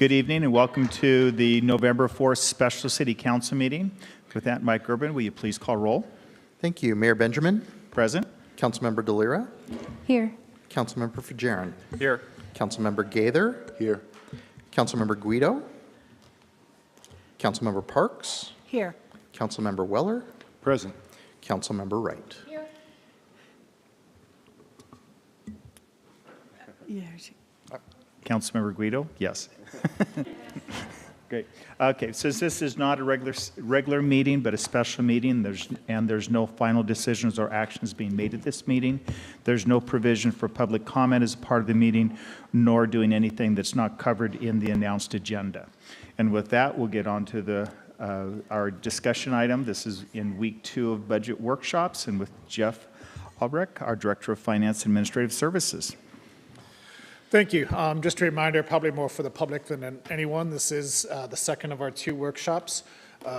Good evening and welcome to the November 4th Special City Council meeting. With that, Mike Urban, will you please call roll? Thank you. Mayor Benjamin. Present. Councilmember DeLira. Here. Councilmember Fajarin. Here. Councilmember Gaither. Here. Councilmember Guido. Councilmember Parks. Here. Councilmember Weller. Present. Councilmember Wright. Here. Yeah. Councilmember Guido? Yes. Great. Okay, so this is not a regular meeting, but a special meeting, there's no final decisions or actions being made at this meeting. There's no provision for public comment as part of the meeting, nor doing anything that's not covered in the announced agenda. And with that, we'll get on to our discussion item. This is in week 2 of budget workshops, and with Jeff Albrecht, our Director of Finance and Administrative Services. Thank you. Just a reminder, probably more for the public than anyone, this is the second of our 2 workshops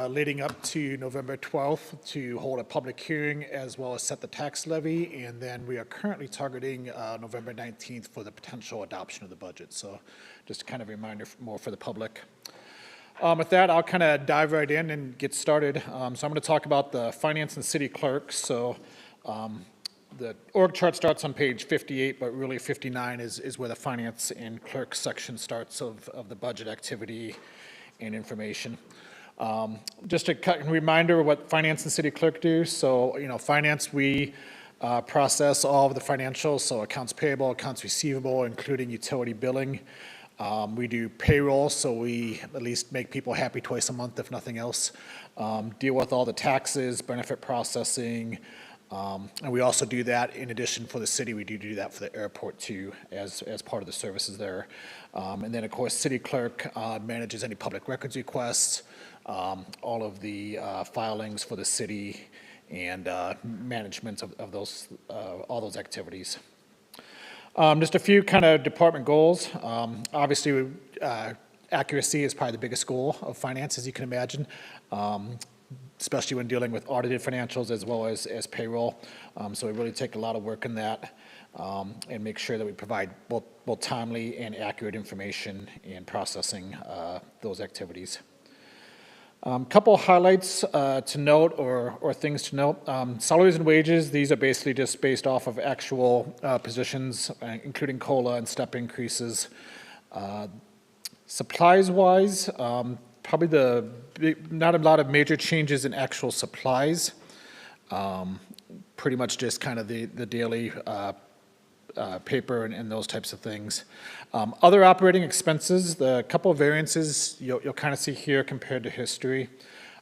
leading up to November 12th to hold a public hearing as well as set the tax levy. And then we are currently targeting November 19th for the potential adoption of the budget. So just kind of a reminder more for the public. With that, I'll kind of dive right in and get started. So I'm going to talk about the finance and city clerk. So the org chart starts on page 58, but really 59 is where the finance and clerk section starts of the budget activity and information. Just a reminder of what finance and city clerk do. So, finance, we process all of the financials, so accounts payable, accounts receivable, including utility billing. We do payroll, so we at least make people happy twice a month, if nothing else. Deal with all the taxes, benefit processing, and we also do that in addition for the city. We do that for the airport too, as part of the services there. And then of course, city clerk manages any public records requests, all of the filings for the city, and management of those all those activities. Just a few kind of department goals. Obviously, accuracy is probably the biggest goal of finance, as you can imagine. Especially when dealing with audited financials as well as payroll. So we really take a lot of work in that and make sure that we provide both timely and accurate information in processing those activities. Couple highlights to note or things to note. Salaries and wages, these are basically just based off of actual positions, including COLA and step increases. Supplies-wise, probably not a lot of major changes in actual supplies. Pretty much just kind of the daily paper and those types of things. Other operating expenses, the couple of variances you'll kind of see here compared to history.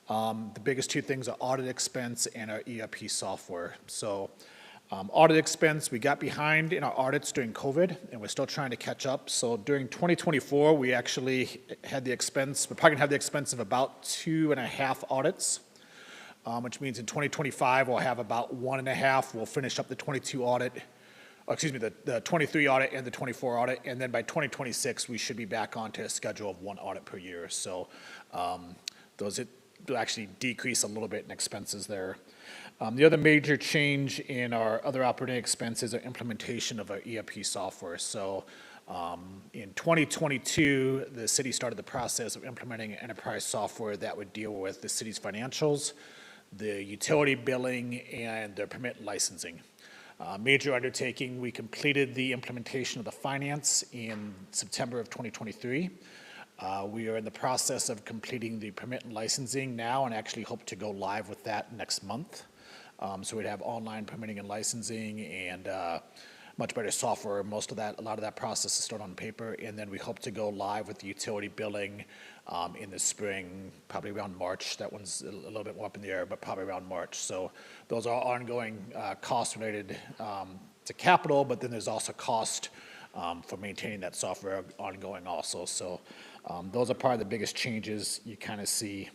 The biggest 2 things are audit expense and our ERP software. So audit expense, we got behind in our audits during COVID, and we're still trying to catch up. So during 2024, we actually had the expense, we're probably gonna have the expense of about 2.5 audits, which means in 2025, we'll have about 1.5. We'll finish up the 22 audit, the 23 audit and the 24 audit, and then by 2026, we should be back onto a schedule of 1 audit per year. So those will actually decrease a little bit in expenses there. The other major change in our other operating expenses are implementation of our ERP software. So in 2022, the city started the process of implementing enterprise software that would deal with the city's financials, the utility billing, and the permit and licensing. Major undertaking, we completed the implementation of the finance in September of 2023. We are in the process of completing the permit and licensing now and actually hope to go live with that next month. So we'd have online permitting and licensing and much better software. A lot of that process is still on paper, and then we hope to go live with the utility billing in the spring, probably around March. That one's a little bit more up in the air, but probably around March. So those are ongoing costs related to capital, but then there's also cost for maintaining that software ongoing also. So those are probably the biggest changes you kind of see.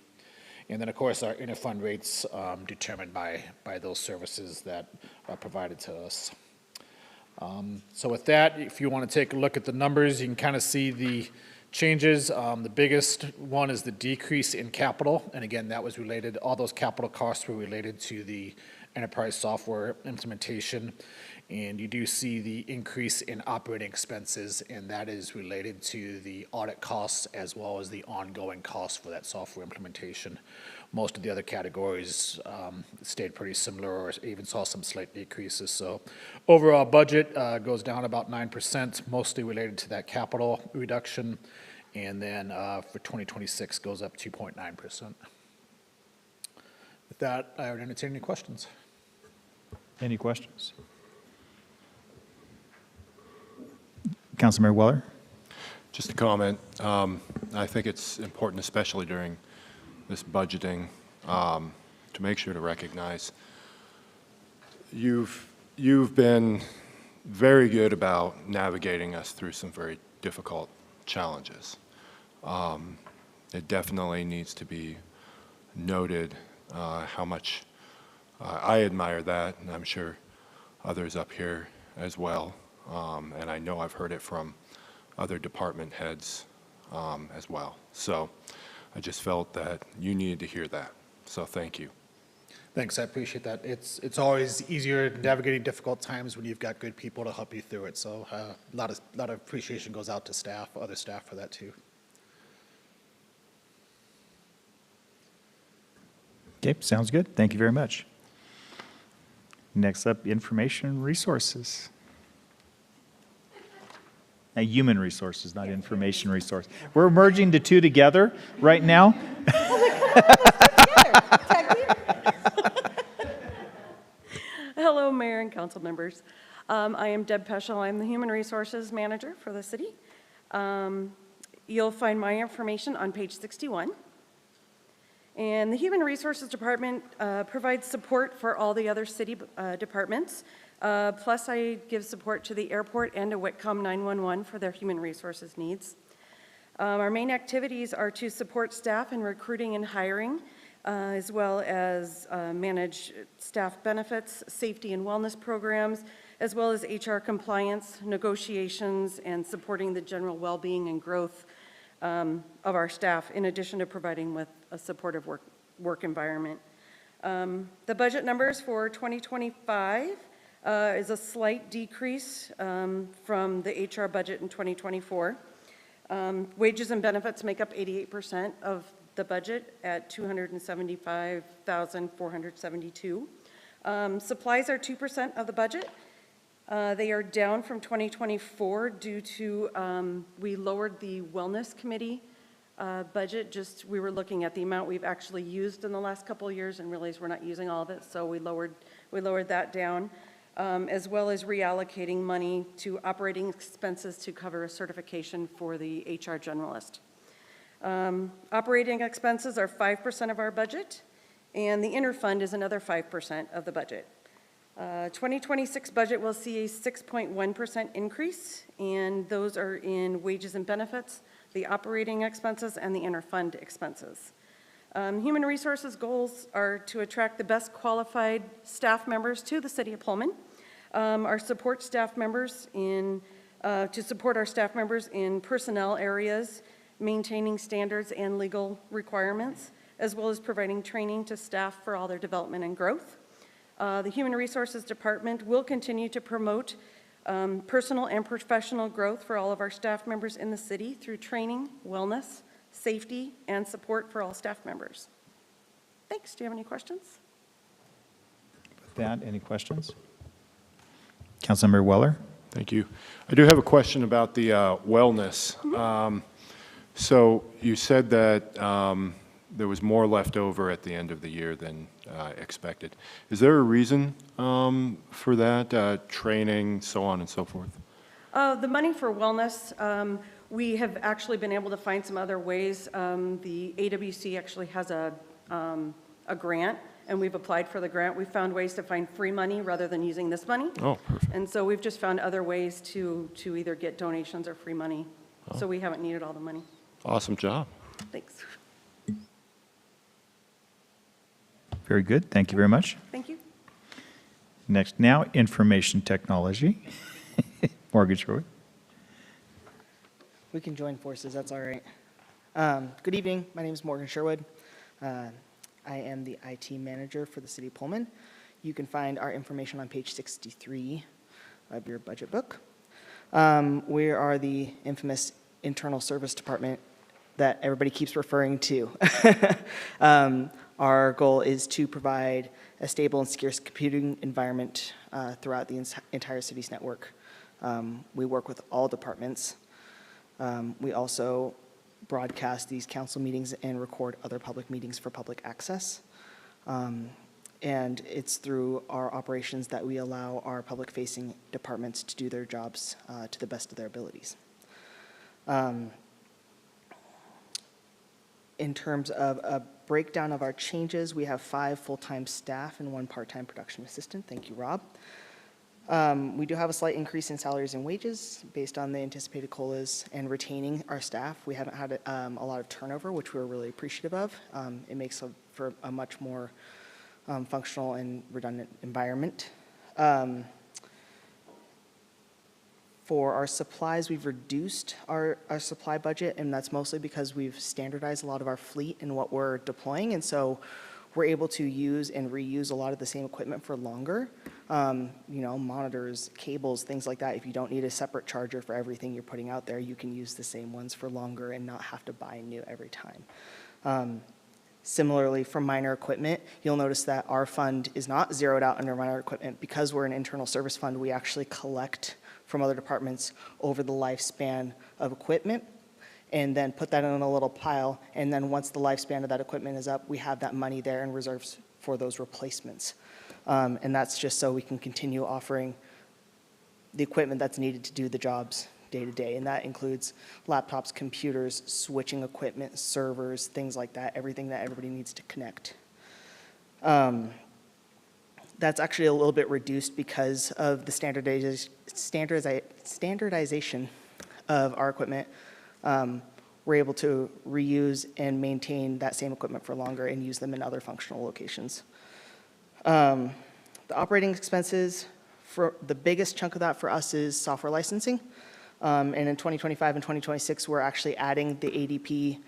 And then, of course, our interfund rates determined by those services that are provided to us. So with that, if you want to take a look at the numbers, you can kind of see the changes. The biggest one is the decrease in capital. And again, that was related, all those capital costs were related to the enterprise software implementation. And you do see the increase in operating expenses, and that is related to the audit costs as well as the ongoing costs for that software implementation. Most of the other categories stayed pretty similar or even saw some slight decreases. So overall budget goes down about 9%, mostly related to that capital reduction. And then for 2026 goes up 2.9%. With that, I would entertain any questions. Any questions? Councilmember Weller? Just a comment. I think it's important, especially during this budgeting, to make sure to recognize you've been very good about navigating us through some very difficult challenges. It definitely needs to be noted how much I admire that, and I'm sure others up here as well. And I know I've heard it from other department heads as well. So I just felt that you needed to hear that. So thank you. Thanks, I appreciate that. It's always easier navigating difficult times when you've got good people to help you through it. So a lot of appreciation goes out to staff, other staff for that too. Okay, sounds good. Thank you very much. Next up, information resources. Now, human resources, not information resource. We're merging the two together right now. Hello, Mayor and council members. I am Deb Peschel. I'm the Human Resources Manager for the city. You'll find my information on page 61. And the Human Resources Department provides support for all the other city departments. Plus, I give support to the airport and to Whitcomb 911 for their human resources needs. Our main activities are to support staff in recruiting and hiring, as well as manage staff benefits, safety and wellness programs, as well as HR compliance, negotiations, and supporting the general well-being and growth of our staff, in addition to providing with a supportive work environment. The budget numbers for 2025 is a slight decrease from the HR budget in 2024. Wages and benefits make up 88% of the budget at $275,472. Supplies are 2% of the budget. They are down from 2024 due to we lowered the wellness committee budget. We were looking at the amount we've actually used in the last couple of years and realized we're not using all of it, so we lowered that down, as well as reallocating money to operating expenses to cover a certification for the HR generalist. Operating expenses are 5% of our budget, and the interfund is another 5% of the budget. 2026 budget will see a 6.1% increase, and those are in wages and benefits, the operating expenses, and the interfund expenses. Human resources goals are to attract the best qualified staff members to the city of Pullman. To support our staff members in personnel areas, maintaining standards and legal requirements, as well as providing training to staff for all their development and growth. The Human Resources Department will continue to promote personal and professional growth for all of our staff members in the city through training, wellness, safety, and support for all staff members. Thanks. Do you have any questions? With that, any questions? Councilmember Weller? Thank you. I do have a question about the wellness. So you said that there was more left over at the end of the year than expected. Is there a reason for that, training, so on and so forth? The money for wellness, we have actually been able to find some other ways. The AWC actually has a grant, and we've applied for the grant. We've found ways to find free money rather than using this money. Oh, perfect. And so we've just found other ways to either get donations or free money. So we haven't needed all the money. Awesome job. Thanks. Very good. Thank you very much. Thank you. Next, now, information technology. Morgan Sherwood. We can join forces, that's all right. Good evening, my name is Morgan Sherwood. I am the IT manager for the city of Pullman. You can find our information on page 63. of your budget book. We are the infamous internal service department that everybody keeps referring to. Our goal is to provide a stable and secure computing environment throughout the entire city's network. We work with all departments. We also broadcast these council meetings and record other public meetings for public access. And it's through our operations that we allow our public-facing departments to do their jobs to the best of their abilities. In terms of a breakdown of our changes, we have 5 full-time staff and 1 part-time production assistant. Thank you, Rob. We do have a slight increase in salaries and wages based on the anticipated COLAs and retaining our staff. We haven't had a lot of turnover, which we're really appreciative of. It makes for a much more functional and redundant environment. For our supplies, we've reduced our supply budget, and that's mostly because we've standardized a lot of our fleet and what we're deploying, and so we're able to use and reuse a lot of the same equipment for longer. Monitors, cables, things like that. If you don't need a separate charger for everything you're putting out there, you can use the same ones for longer and not have to buy new every time. Similarly, for minor equipment, you'll notice that our fund is not zeroed out under minor equipment. Because we're an internal service fund, we actually collect from other departments over the lifespan of equipment and then put that in a little pile. And then once the lifespan of that equipment is up, we have that money there in reserves for those replacements. And that's just so we can continue offering the equipment that's needed to do the jobs day to day. And that includes laptops, computers, switching equipment, servers, things like that, everything that everybody needs to connect. That's actually a little bit reduced because of the standardization of our equipment. We're able to reuse and maintain that same equipment for longer and use them in other functional locations. The operating expenses, for the biggest chunk of that for us is software licensing. And in 2025 and 2026, we're actually adding the ADP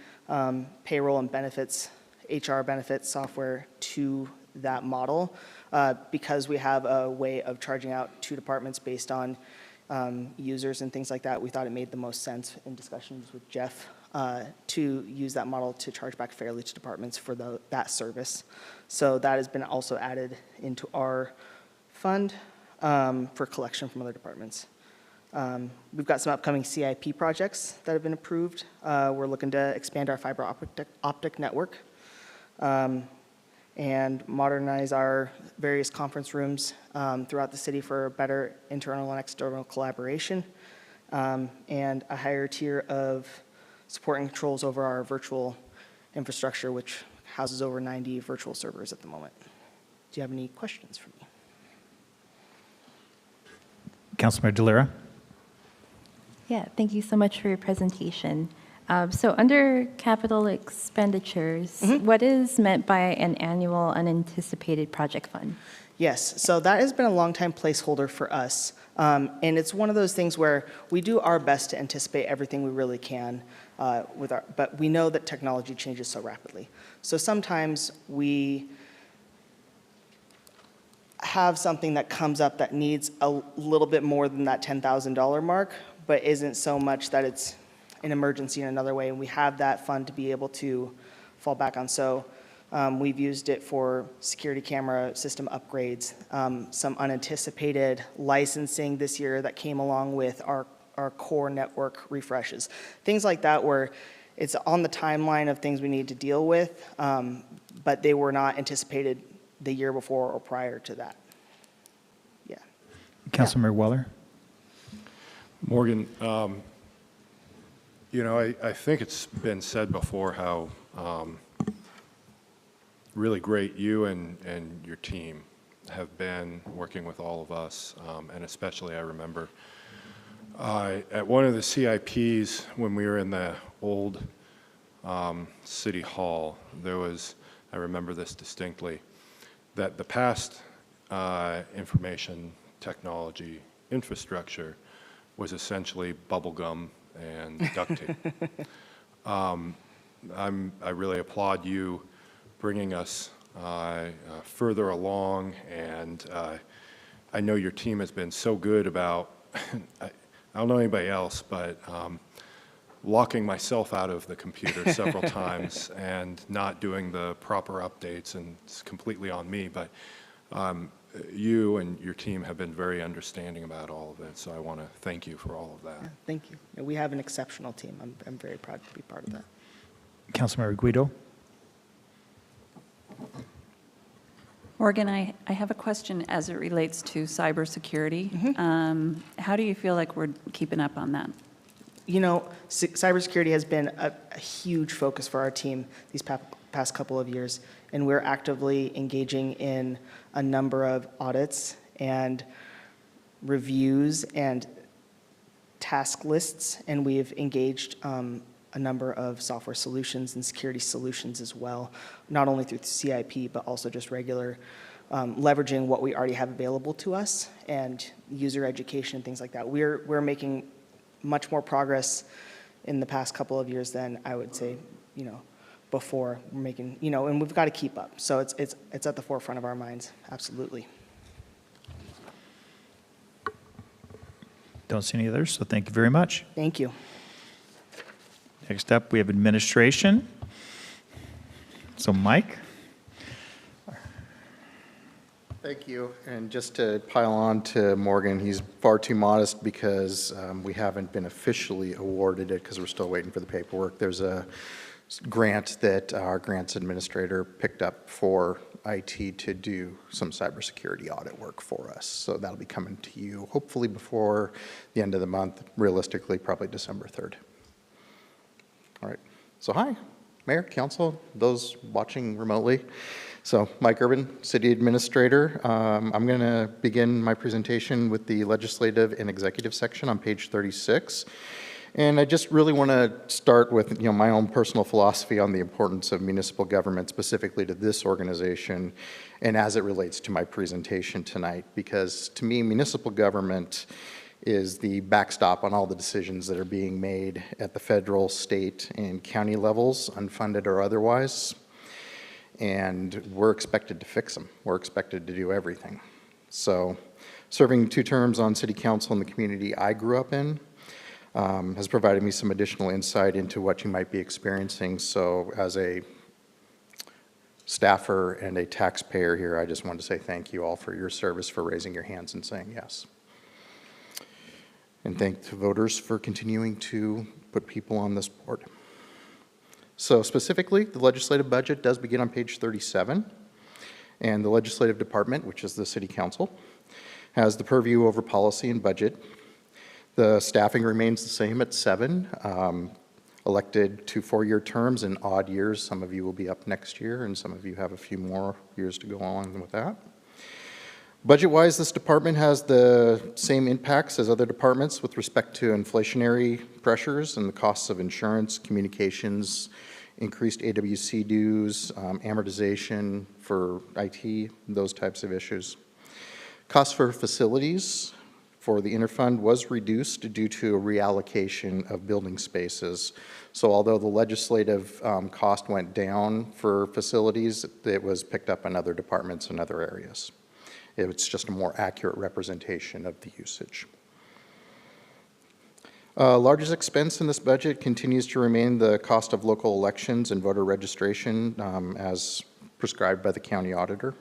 payroll and benefits, HR benefits software to that model because we have a way of charging out to departments based on users and things like that. We thought it made the most sense in discussions with Jeff to use that model to charge back fairly to departments for that service. So that has been also added into our fund for collection from other departments. We've got some upcoming CIP projects that have been approved. We're looking to expand our fiber optic network and modernize our various conference rooms throughout the city for better internal and external collaboration, and a higher tier of support and controls over our virtual infrastructure, which houses over 90 virtual servers at the moment. Do you have any questions for me? Councilmember Delira? Yeah, thank you so much for your presentation. So under capital expenditures, what is meant by an annual unanticipated project fund? Yes, so that has been a long time placeholder for us. And it's one of those things where we do our best to anticipate everything we really can, but we know that technology changes so rapidly. So sometimes we have something that comes up that needs a little bit more than that $10,000 mark, but isn't so much that it's an emergency in another way, and we have that fund to be able to fall back on. So we've used it for security camera system upgrades, some unanticipated licensing this year that came along with our core network refreshes. Things like that where it's on the timeline of things we need to deal with, but they were not anticipated the year before or prior to that. Yeah. Councilmember Weller? Morgan, I think it's been said before how really great you and your team have been working with all of us, and especially I remember at one of the CIPs when we were in the old City Hall, I remember this distinctly, that the past information technology infrastructure was essentially bubble gum and duct tape. I really applaud you bringing us further along and I know your team has been so good about, I don't know anybody else, but locking myself out of the computer several times and not doing the proper updates, and it's completely on me, but you and your team have been very understanding about all of it, so I want to thank you for all of that. Yeah, thank you. And we have an exceptional team. I'm very proud to be part of that. Councilmember Guido? Morgan, I have a question as it relates to cybersecurity. How do you feel like we're keeping up on that? You know, cybersecurity has been a huge focus for our team these past couple of years, and we're actively engaging in a number of audits and reviews and task lists, and we've engaged a number of software solutions and security solutions as well, not only through CIP, but also just regular leveraging what we already have available to us and user education and things like that. We're making much more progress in the past couple of years than I would say, before. We're making, and we've got to keep up. So it's at the forefront of our minds, absolutely. Don't see any others, so thank you very much. Thank you. Next up, we have administration. So Mike? Thank you. And just to pile on to Morgan, he's far too modest because we haven't been officially awarded it because we're still waiting for the paperwork. There's a grant that our grants administrator picked up for IT to do some cybersecurity audit work for us. So that'll be coming to you hopefully before the end of the month, realistically probably December 3rd. All right. So hi, Mayor, Council, those watching remotely. So Mike Urban, City Administrator. I'm going to begin my presentation with the legislative and executive section on page 36. And I just really want to start with my own personal philosophy on the importance of municipal government, specifically to this organization, and as it relates to my presentation tonight. Because to me, municipal government is the backstop on all the decisions that are being made at the federal, state, and county levels, unfunded or otherwise. And we're expected to fix them. We're expected to do everything. So serving 2 terms on city council in the community I grew up in has provided me some additional insight into what you might be experiencing. So as a staffer and a taxpayer here, I just want to say thank you all for your service, for raising your hands and saying yes. And thank the voters for continuing to put people on this board. So specifically, the legislative budget does begin on page 37, and the legislative department, which is the city council, has the purview over policy and budget. The staffing remains the same at 7, elected to 4-year terms in odd years. Some of you will be up next year, and some of you have a few more years to go on with that. Budget-wise, this department has the same impacts as other departments with respect to inflationary pressures and the costs of insurance, communications, increased AWC dues, amortization for IT, those types of issues. Cost for facilities for the interfund was reduced due to a reallocation of building spaces. So although the legislative cost went down for facilities, it was picked up in other departments and other areas. It's just a more accurate representation of the usage. Largest expense in this budget continues to remain the cost of local elections and voter registration as prescribed by the county auditor.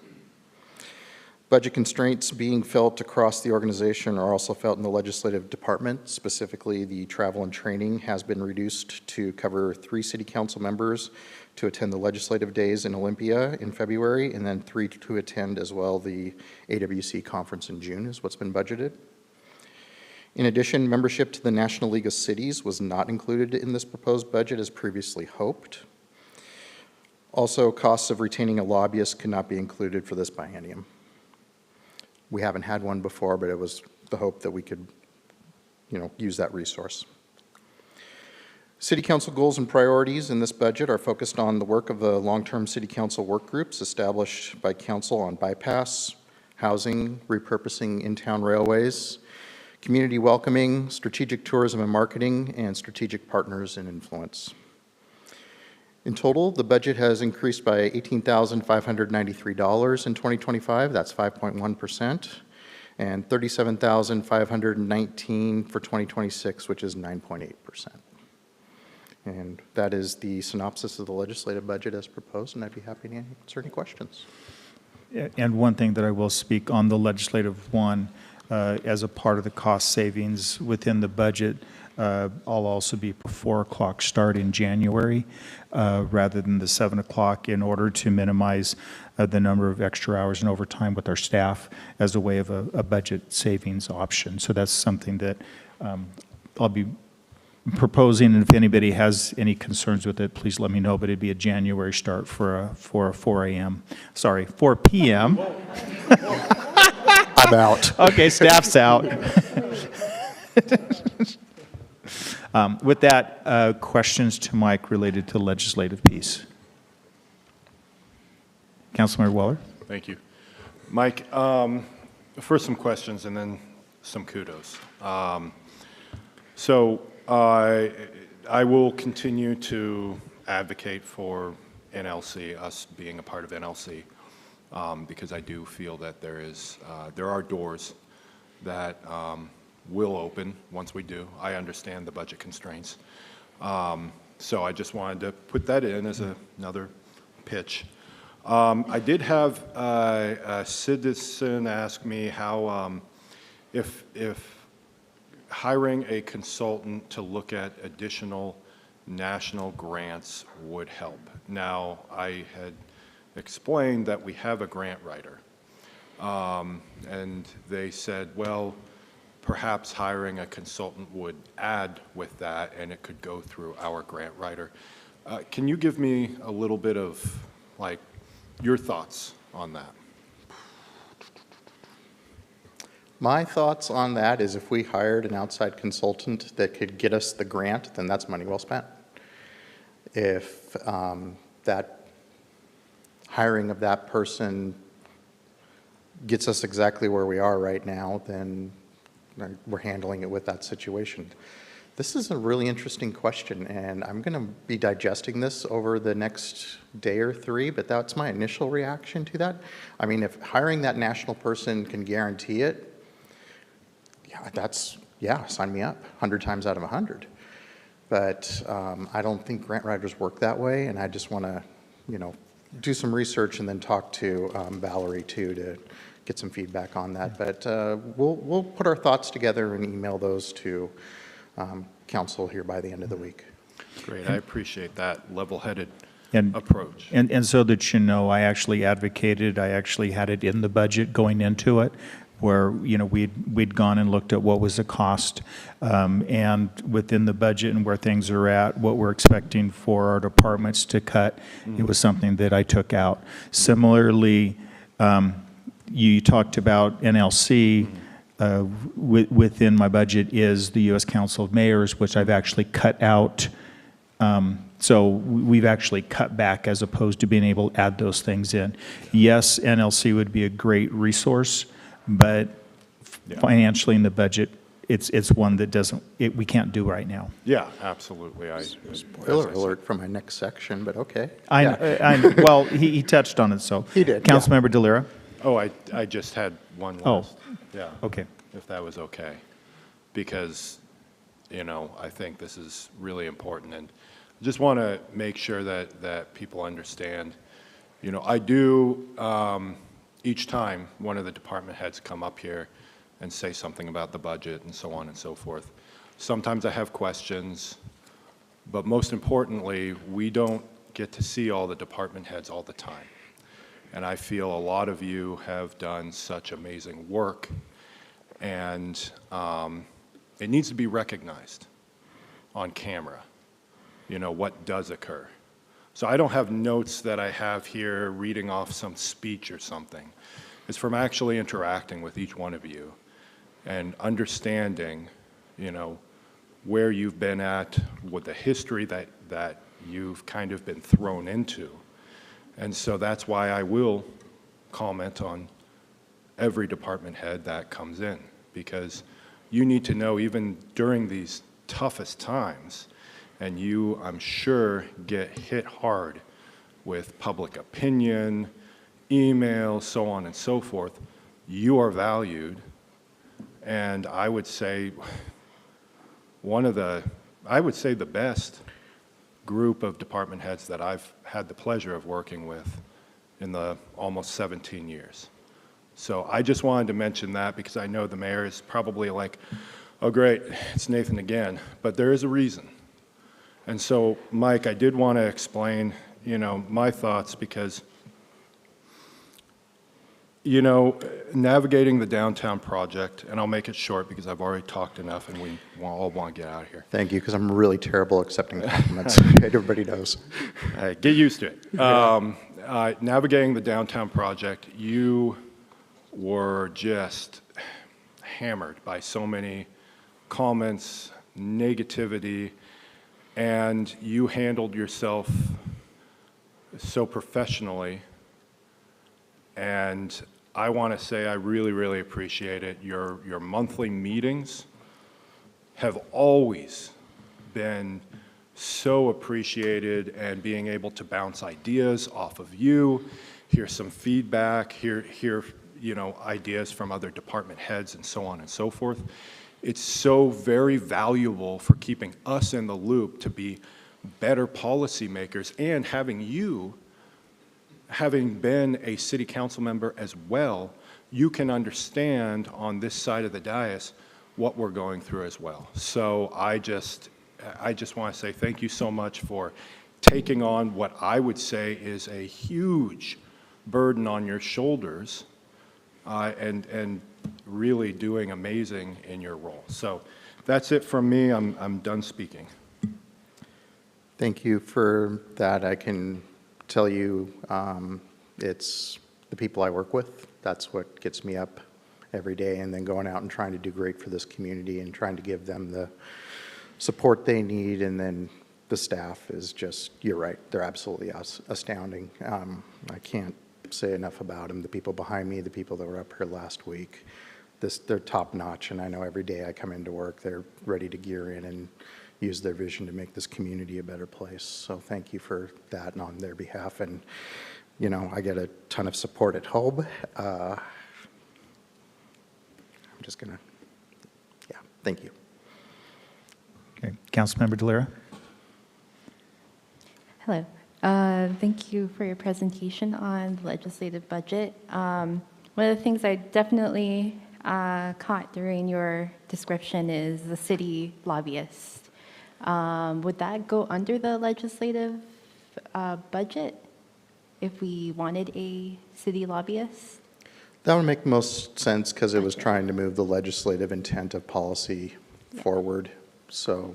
Budget constraints being felt across the organization are also felt in the legislative department. Specifically, the travel and training has been reduced to cover 3 city council members to attend the legislative days in Olympia in February, and then 3 to attend as well the AWC conference in June is what's been budgeted. In addition, membership to the National League of Cities was not included in this proposed budget as previously hoped. Also, costs of retaining a lobbyist could not be included for this biennium. We haven't had one before, but it was the hope that we could, use that resource. City Council goals and priorities in this budget are focused on the work of the long-term City Council work groups established by Council on bypass, housing, repurposing in-town railways, community welcoming, strategic tourism and marketing, and strategic partners and influence. In total, the budget has increased by $18,593 in 2025. That's 5.1%. and 37,519 for 2026, which is 9.8%. And that is the synopsis of the legislative budget as proposed, and I'd be happy to answer any questions. And one thing that I will speak on the legislative one, as a part of the cost savings within the budget, I'll also be 4 o'clock start in January rather than the 7 o'clock in order to minimize the number of extra hours and overtime with our staff as a way of a budget savings option. So that's something that I'll be proposing, and if anybody has any concerns with it, please let me know, but it'd be a January start for a 4 p.m. I'm out. Okay, staff's out. With that, questions to Mike related to legislative piece? Councilmember Weller? Thank you. Mike, first some questions and then some kudos. So I will continue to advocate for NLC, us being a part of NLC, because I do feel that there are doors that will open once we do. I understand the budget constraints. So I just wanted to put that in as another pitch. I did have a citizen ask me how, if hiring a consultant to look at additional national grants would help. Now, I had explained that we have a grant writer, and they said, well, perhaps hiring a consultant would add with that, and it could go through our grant writer. Can you give me a little bit of, like, your thoughts on that? My thoughts on that is if we hired an outside consultant that could get us the grant, then that's money well spent. If that hiring of that person gets us exactly where we are right now, then we're handling it with that situation. This is a really interesting question, and I'm going to be digesting this over the next day or three, but that's my initial reaction to that. I mean, if hiring that national person can guarantee it, yeah, sign me up 100 times out of 100. But I don't think grant writers work that way, and I just want to, do some research and then talk to Valerie too to get some feedback on that. But we'll put our thoughts together and email those to council here by the end of the week. Great, I appreciate that level-headed And- approach. And so that you know, I actually advocated, I actually had it in the budget going into it, where, we'd gone and looked at what was the cost, and within the budget and where things are at, what we're expecting for our departments to cut, it was something that I took out. Similarly, you talked about NLC, within my budget is the U.S. Council of Mayors, which I've actually cut out. So we've actually cut back as opposed to being able to add those things in. Yes, NLC would be a great resource, but financially in the budget, it's one that we can't do right now. Yeah, absolutely. Spoiler alert for my next section, but okay. Well, he touched on it, so. He did, yeah. Councilmember DeLira? Oh, I just had one Oh. last. Yeah. Okay. If that was okay. Because, I think this is really important. And I just want to make sure that people understand, I do, each time one of the department heads come up here and say something about the budget and so on and so forth. Sometimes I have questions, but most importantly, we don't get to see all the department heads all the time. And I feel a lot of you have done such amazing work, and it needs to be recognized on camera, what does occur. So I don't have notes that I have here reading off some speech or something. It's from actually interacting with each one of you and understanding, where you've been at, with the history that you've kind of been thrown into. And so that's why I will comment on every department head that comes in, because you need to know, even during these toughest times, and you, I'm sure, get hit hard with public opinion, email, so on and so forth, you are valued And I would say the best group of department heads that I've had the pleasure of working with in the almost 17 years. So I just wanted to mention that because I know the mayor is probably like, oh great, it's Nathan again, but there is a reason. And so, Mike, I did want to explain, my thoughts because, navigating the downtown project, and I'll make it short because I've already talked enough and we all want to get out of here. Thank you, because I'm really terrible accepting compliments. Everybody knows. Hey, get used to it. Navigating the downtown project, you were just hammered by so many comments, negativity, and you handled yourself so professionally. And I want to say I really, really appreciate it. Your monthly meetings have always been so appreciated, and being able to bounce ideas off of you, hear some feedback, hear ideas from other department heads and so on and so forth. It's so very valuable for keeping us in the loop to be better policymakers, and having been a city council member as well, you can understand on this side of the dais what we're going through as well. So I just want to say thank you so much for taking on what I would say is a huge burden on your shoulders, and really doing amazing in your role. So that's it from me. I'm done speaking. Thank you for that. I can tell you it's the people I work with. That's what gets me up every day, and then going out and trying to do great for this community and trying to give them the support they need. And then the staff is just, you're right, they're absolutely astounding. I can't say enough about them. The people behind me, the people that were up here last week, they're top notch, and I know every day I come into work, they're ready to gear in and use their vision to make this community a better place. So thank you for that and on their behalf. And, I get a ton of support at home. I'm just going to, thank you. Okay, Councilmember DeLira. Hello. Thank you for your presentation on the legislative budget. One of the things I definitely caught during your description is the city lobbyist. Would that go under the legislative budget if we wanted a city lobbyist? That would make most sense because it was trying to move the legislative intent of policy forward. So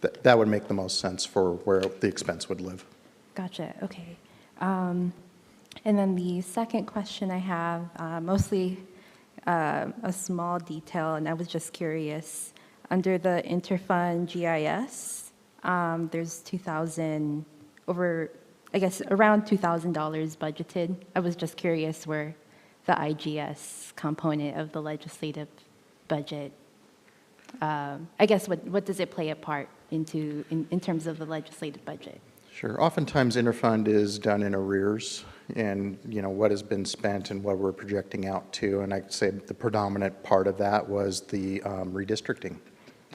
that would make the most sense for where the expense would live. Gotcha, okay. And then the second question I have, mostly a small detail, and I was just curious. Under the Interfund GIS, there's around $2,000 budgeted. I was just curious where the IGS component of the legislative budget, what does it play a part into in terms of the legislative budget? Sure. Oftentimes, interfund is done in arrears, and what has been spent and what we're projecting out to. And I'd say the predominant part of that was the redistricting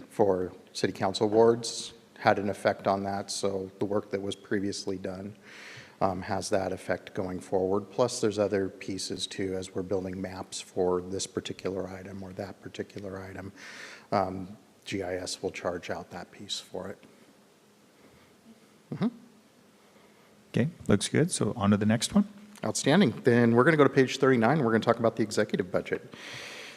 for city council wards had an effect on that. So the work that was previously done has that effect going forward. Plus, there's other pieces too, as we're building maps for this particular item or that particular item. GIS will charge out that piece for it. Okay, looks good. So on to the next one. Outstanding. Then we're going to go to page 39, and we're going to talk about the executive budget.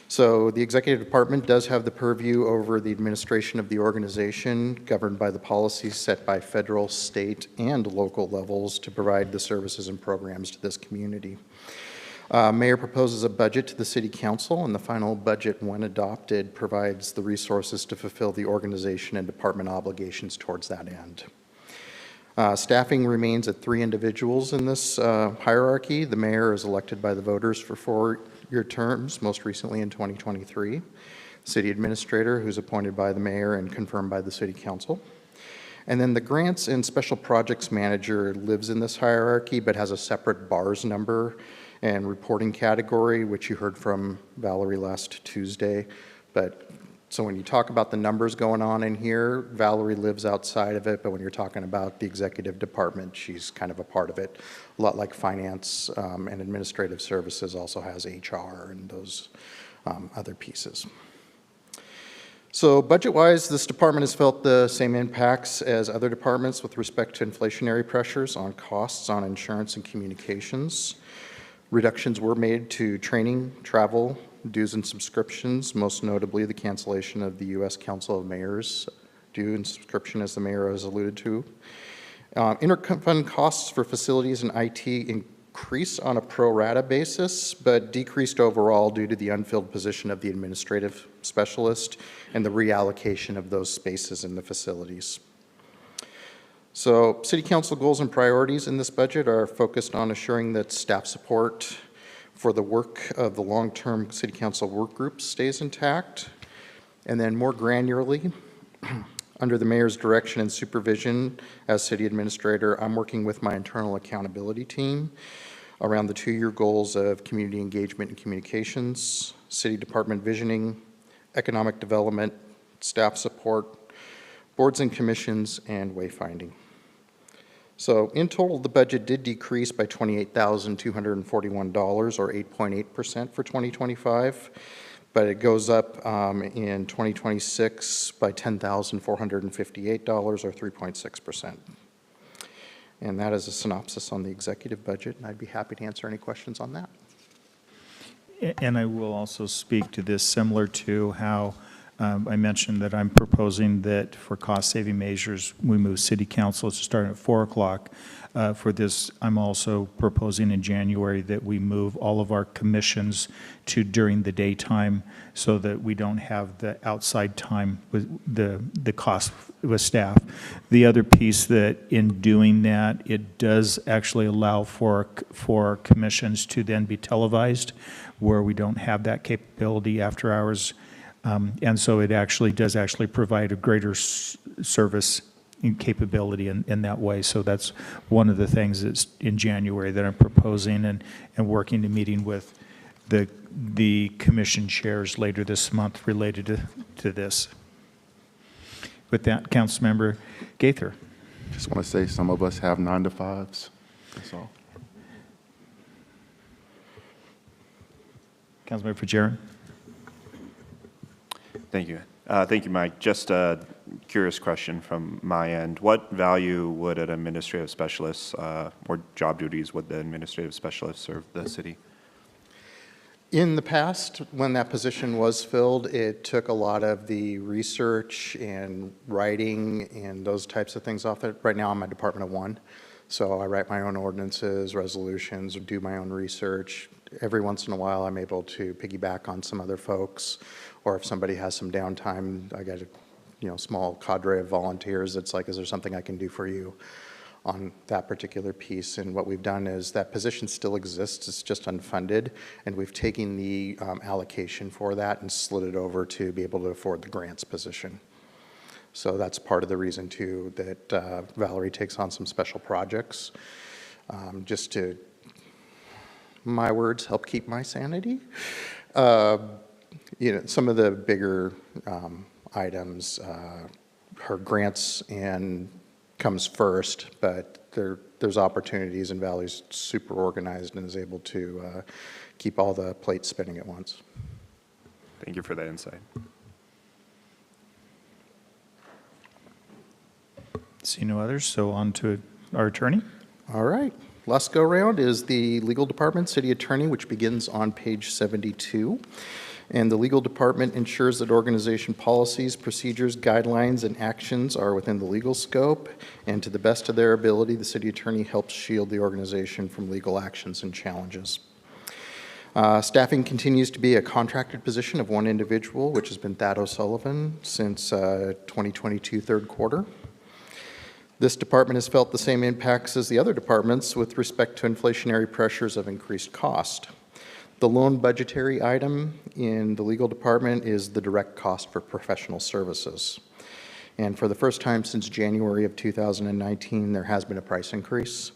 So the executive department does have the purview over the administration of the organization, governed by the policies set by federal, state, and local levels to provide the services and programs to this community. Mayor proposes a budget to the City Council, and the final budget, when adopted, provides the resources to fulfill the organization and department obligations towards that end. Staffing remains at 3 individuals in this hierarchy. The mayor is elected by the voters for 4-year terms, most recently in 2023. City administrator, who's appointed by the mayor and confirmed by the City Council. And then the grants and special projects manager lives in this hierarchy but has a separate BARS number. and reporting category, which you heard from Valerie last Tuesday. But so when you talk about the numbers going on in here, Valerie lives outside of it, but when you're talking about the executive department, she's kind of a part of it. A lot like finance and administrative services also has HR and those other pieces. So budget-wise, this department has felt the same impacts as other departments with respect to inflationary pressures on costs on insurance and communications. Reductions were made to training, travel, dues and subscriptions, most notably the cancellation of the U.S. Council of Mayors due and subscription, as the mayor has alluded to. Interfund costs for facilities and IT increased on a pro rata basis, but decreased overall due to the unfilled position of the administrative specialist and the reallocation of those spaces in the facilities. So City Council goals and priorities in this budget are focused on assuring that staff support for the work of the long-term City Council work groups stays intact. And then more granularly, under the mayor's direction and supervision as city administrator, I'm working with my internal accountability team around the 2-year goals of community engagement and communications, city department visioning, economic development, staff support, boards and commissions, and wayfinding. So in total, the budget did decrease by $28,241, or 8.8% for 2025, but it goes up in 2026 by $10,458, or 3.6%. And that is a synopsis on the executive budget, and I'd be happy to answer any questions on that. And I will also speak to this similar to how I mentioned that I'm proposing that for cost-saving measures, we move city council to start at 4 o'clock. For this, I'm also proposing in January that we move all of our commissions to during the daytime so that we don't have the outside time with the cost with staff. The other piece that in doing that, it does actually allow for commissions to then be televised where we don't have that capability after hours. And so it does provide a greater service capability in that way. So that's one of the things that's in January that I'm proposing and working to meeting with the commission chairs later this month related to this. With that, Councilmember Gaither. Just want to say some of us have 9 to 5s. That's all. Councilmember Fajarin. Thank you. Thank you, Mike. Just a curious question from my end. What value would an administrative specialist or job duties would the administrative specialist serve the city? In the past, when that position was filled, it took a lot of the research and writing and those types of things off it. Right now, I'm a department of 1, so I write my own ordinances, resolutions, or do my own research. Every once in a while, I'm able to piggyback on some other folks, or if somebody has some downtime, I got a small cadre of volunteers. It's like, is there something I can do for you on that particular piece? And what we've done is that position still exists. It's just unfunded, and we've taken the allocation for that and slid it over to be able to afford the grants position. So that's part of the reason too that Valerie takes on some special projects, just to, my words, help keep my sanity. Some of the bigger items, her grants and comes first, but there's opportunities, and Valerie's super organized and is able to keep all the plates spinning at once. Thank you for that insight. See no others, so on to our attorney. All right. Last go round is the legal department, city attorney, which begins on page 72. And the legal department ensures that organization policies, procedures, guidelines, and actions are within the legal scope. And to the best of their ability, the city attorney helps shield the organization from legal actions and challenges. Staffing continues to be a contracted position of 1 individual, which has been Thad O'Sullivan since 2022 third quarter. This department has felt the same impacts as the other departments with respect to inflationary pressures of increased cost. The lone budgetary item in the legal department is the direct cost for professional services. And for the first time since January of 2019, there has been a price increase.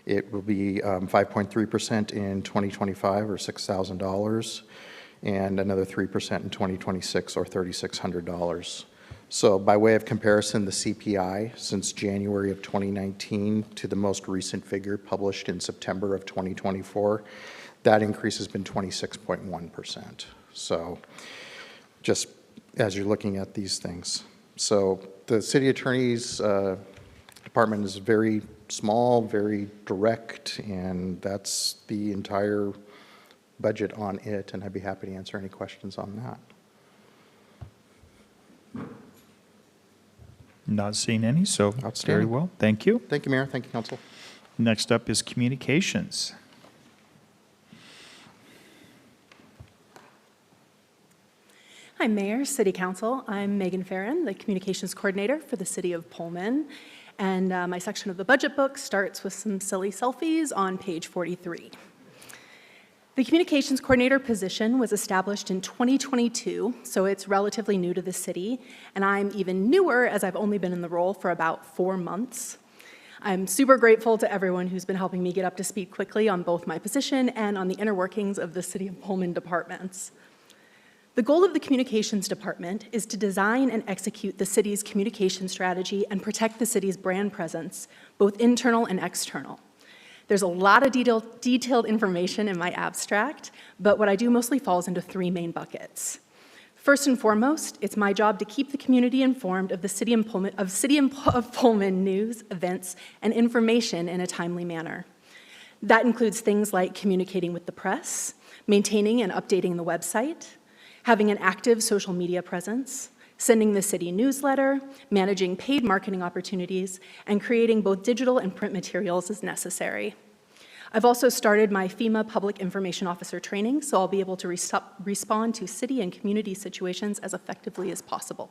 It will be 5.3% in 2025, or $6,000, and another 3% in 2026, or $3,600. So by way of comparison, the CPI since January of 2019 to the most recent figure published in September of 2024, that increase has been 26.1%. So just as you're looking at these things. So the city attorney's department is very small, very direct, and that's the entire budget on it, and I'd be happy to answer any questions on that. Not seeing any, so very Outstanding. well. Thank you. Thank you, Mayor. Thank you, Council. Next up is communications. Hi, Mayor, City Council. I'm Megan Farron, the Communications Coordinator for the City of Pullman. And my section of the budget book starts with some silly selfies on page 43. The Communications Coordinator position was established in 2022, so it's relatively new to the city. And I'm even newer, as I've only been in the role for about 4 months. I'm super grateful to everyone who's been helping me get up to speed quickly on both my position and on the inner workings of the City of Pullman departments. The goal of the Communications Department is to design and execute the city's communication strategy and protect the city's brand presence, both internal and external. There's a lot of detailed information in my abstract, but what I do mostly falls into 3 main buckets. First and foremost, it's my job to keep the community informed of the City of Pullman news, events, and information in a timely manner. That includes things like communicating with the press, maintaining and updating the website, having an active social media presence, sending the city newsletter, managing paid marketing opportunities, and creating both digital and print materials as necessary. I've also started my FEMA Public Information Officer training, so I'll be able to respond to city and community situations as effectively as possible.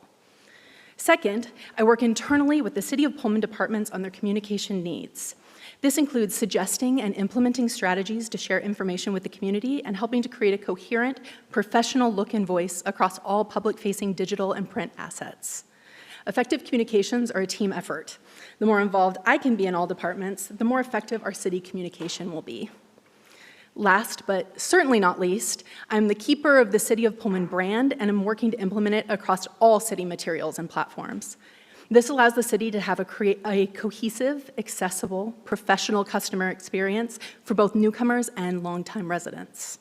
Second, I work internally with the City of Pullman departments on their communication needs. This includes suggesting and implementing strategies to share information with the community and helping to create a coherent, professional look and voice across all public-facing digital and print assets. Effective communications are a team effort. The more involved I can be in all departments, the more effective our city communication will be. Last, but certainly not least, I'm the keeper of the City of Pullman brand, and I'm working to implement it across all city materials and platforms. This allows the city to have a cohesive, accessible, professional customer experience for both newcomers and longtime residents.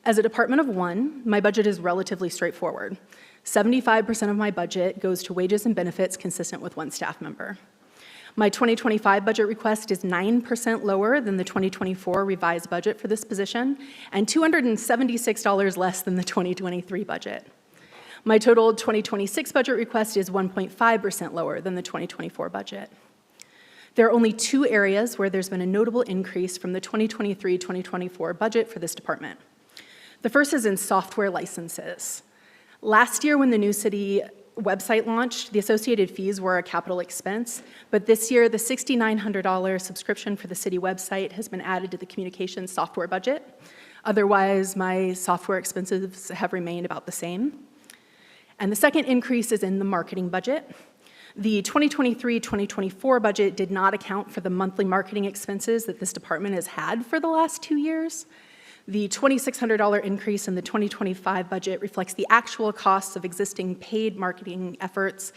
As a department of one, my budget is relatively straightforward. 75% of my budget goes to wages and benefits consistent with 1 staff member. My 2025 budget request is 9% lower than the 2024 revised budget for this position, and $276 less than the 2023 budget. My total 2026 budget request is 1.5% lower than the 2024 budget. There are only 2 areas where there's been a notable increase from the 2023-2024 budget for this department. The first is in software licenses. Last year, when the new city website launched, the associated fees were a capital expense, but this year, the $6,900 subscription for the city website has been added to the communications software budget. Otherwise, my software expenses have remained about the same. And the second increase is in the marketing budget. The 2023-2024 budget did not account for the monthly marketing expenses that this department has had for the last 2 years. The $2,600 increase in the 2025 budget reflects the actual costs of existing paid marketing efforts,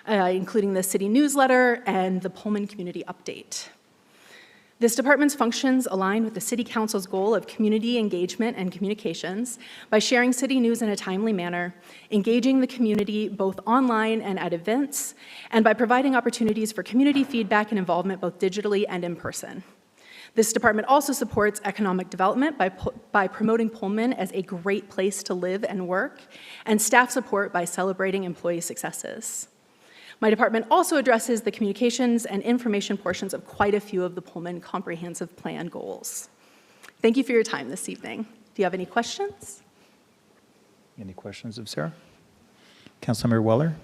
including the city newsletter and the Pullman Community Update. This department's functions align with the City Council's goal of community engagement and communications by sharing city news in a timely manner, engaging the community both online and at events, and by providing opportunities for community feedback and involvement both digitally and in person. This department also supports economic development by promoting Pullman as a great place to live and work, and staff support by celebrating employee successes. My department also addresses the communications and information portions of quite a few of the Pullman Comprehensive Plan goals. Thank you for your time this evening. Do you have any questions? Any questions of Sarah? Councilmember Weller?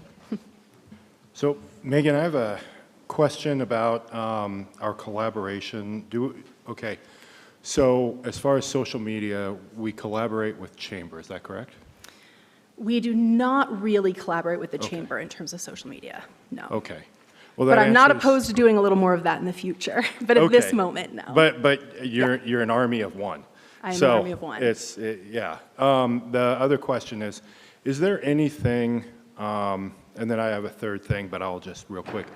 So, Megan, I have a question about our collaboration. Okay, so as far as social media, we collaborate with Chamber, is that correct? We do not really collaborate with the chamber in terms of social media, no. Okay. Well, But that I'm not answers- opposed to doing a little more of that in the future. But at this Okay. moment, no. But you're an army of one. I am an So army of one. yeah. The other question is there anything, and then I have a third thing, but I'll just real quick.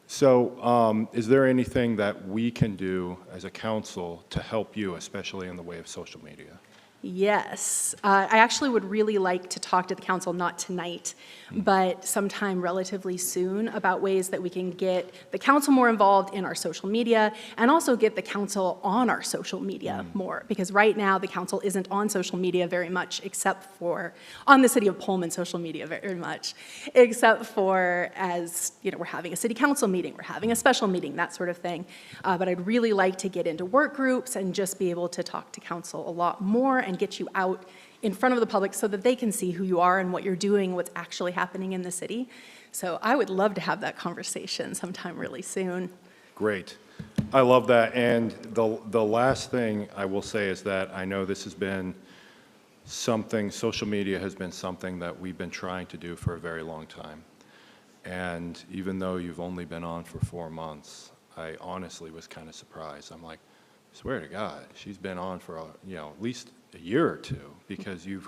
So is there anything that we can do as a council to help you, especially in the way of social media? Yes. I actually would really like to talk to the council, not tonight, but sometime relatively soon, about ways that we can get the council more involved in our social media and also get the council on our social media more. Because right now, the council isn't on social media very much, except for, on the City of Pullman social media very much, except for as, we're having a city council meeting, we're having a special meeting, that sort of thing. But I'd really like to get into work groups and just be able to talk to council a lot more and get you out in front of the public so that they can see who you are and what you're doing, what's actually happening in the city. So I would love to have that conversation sometime really soon. Great. I love that. And the last thing I will say is that I know this has been something, social media has been something that we've been trying to do for a very long time. And even though you've only been on for 4 months, I honestly was kind of surprised. I'm like, swear to God, she's been on for at least a year or two, because you've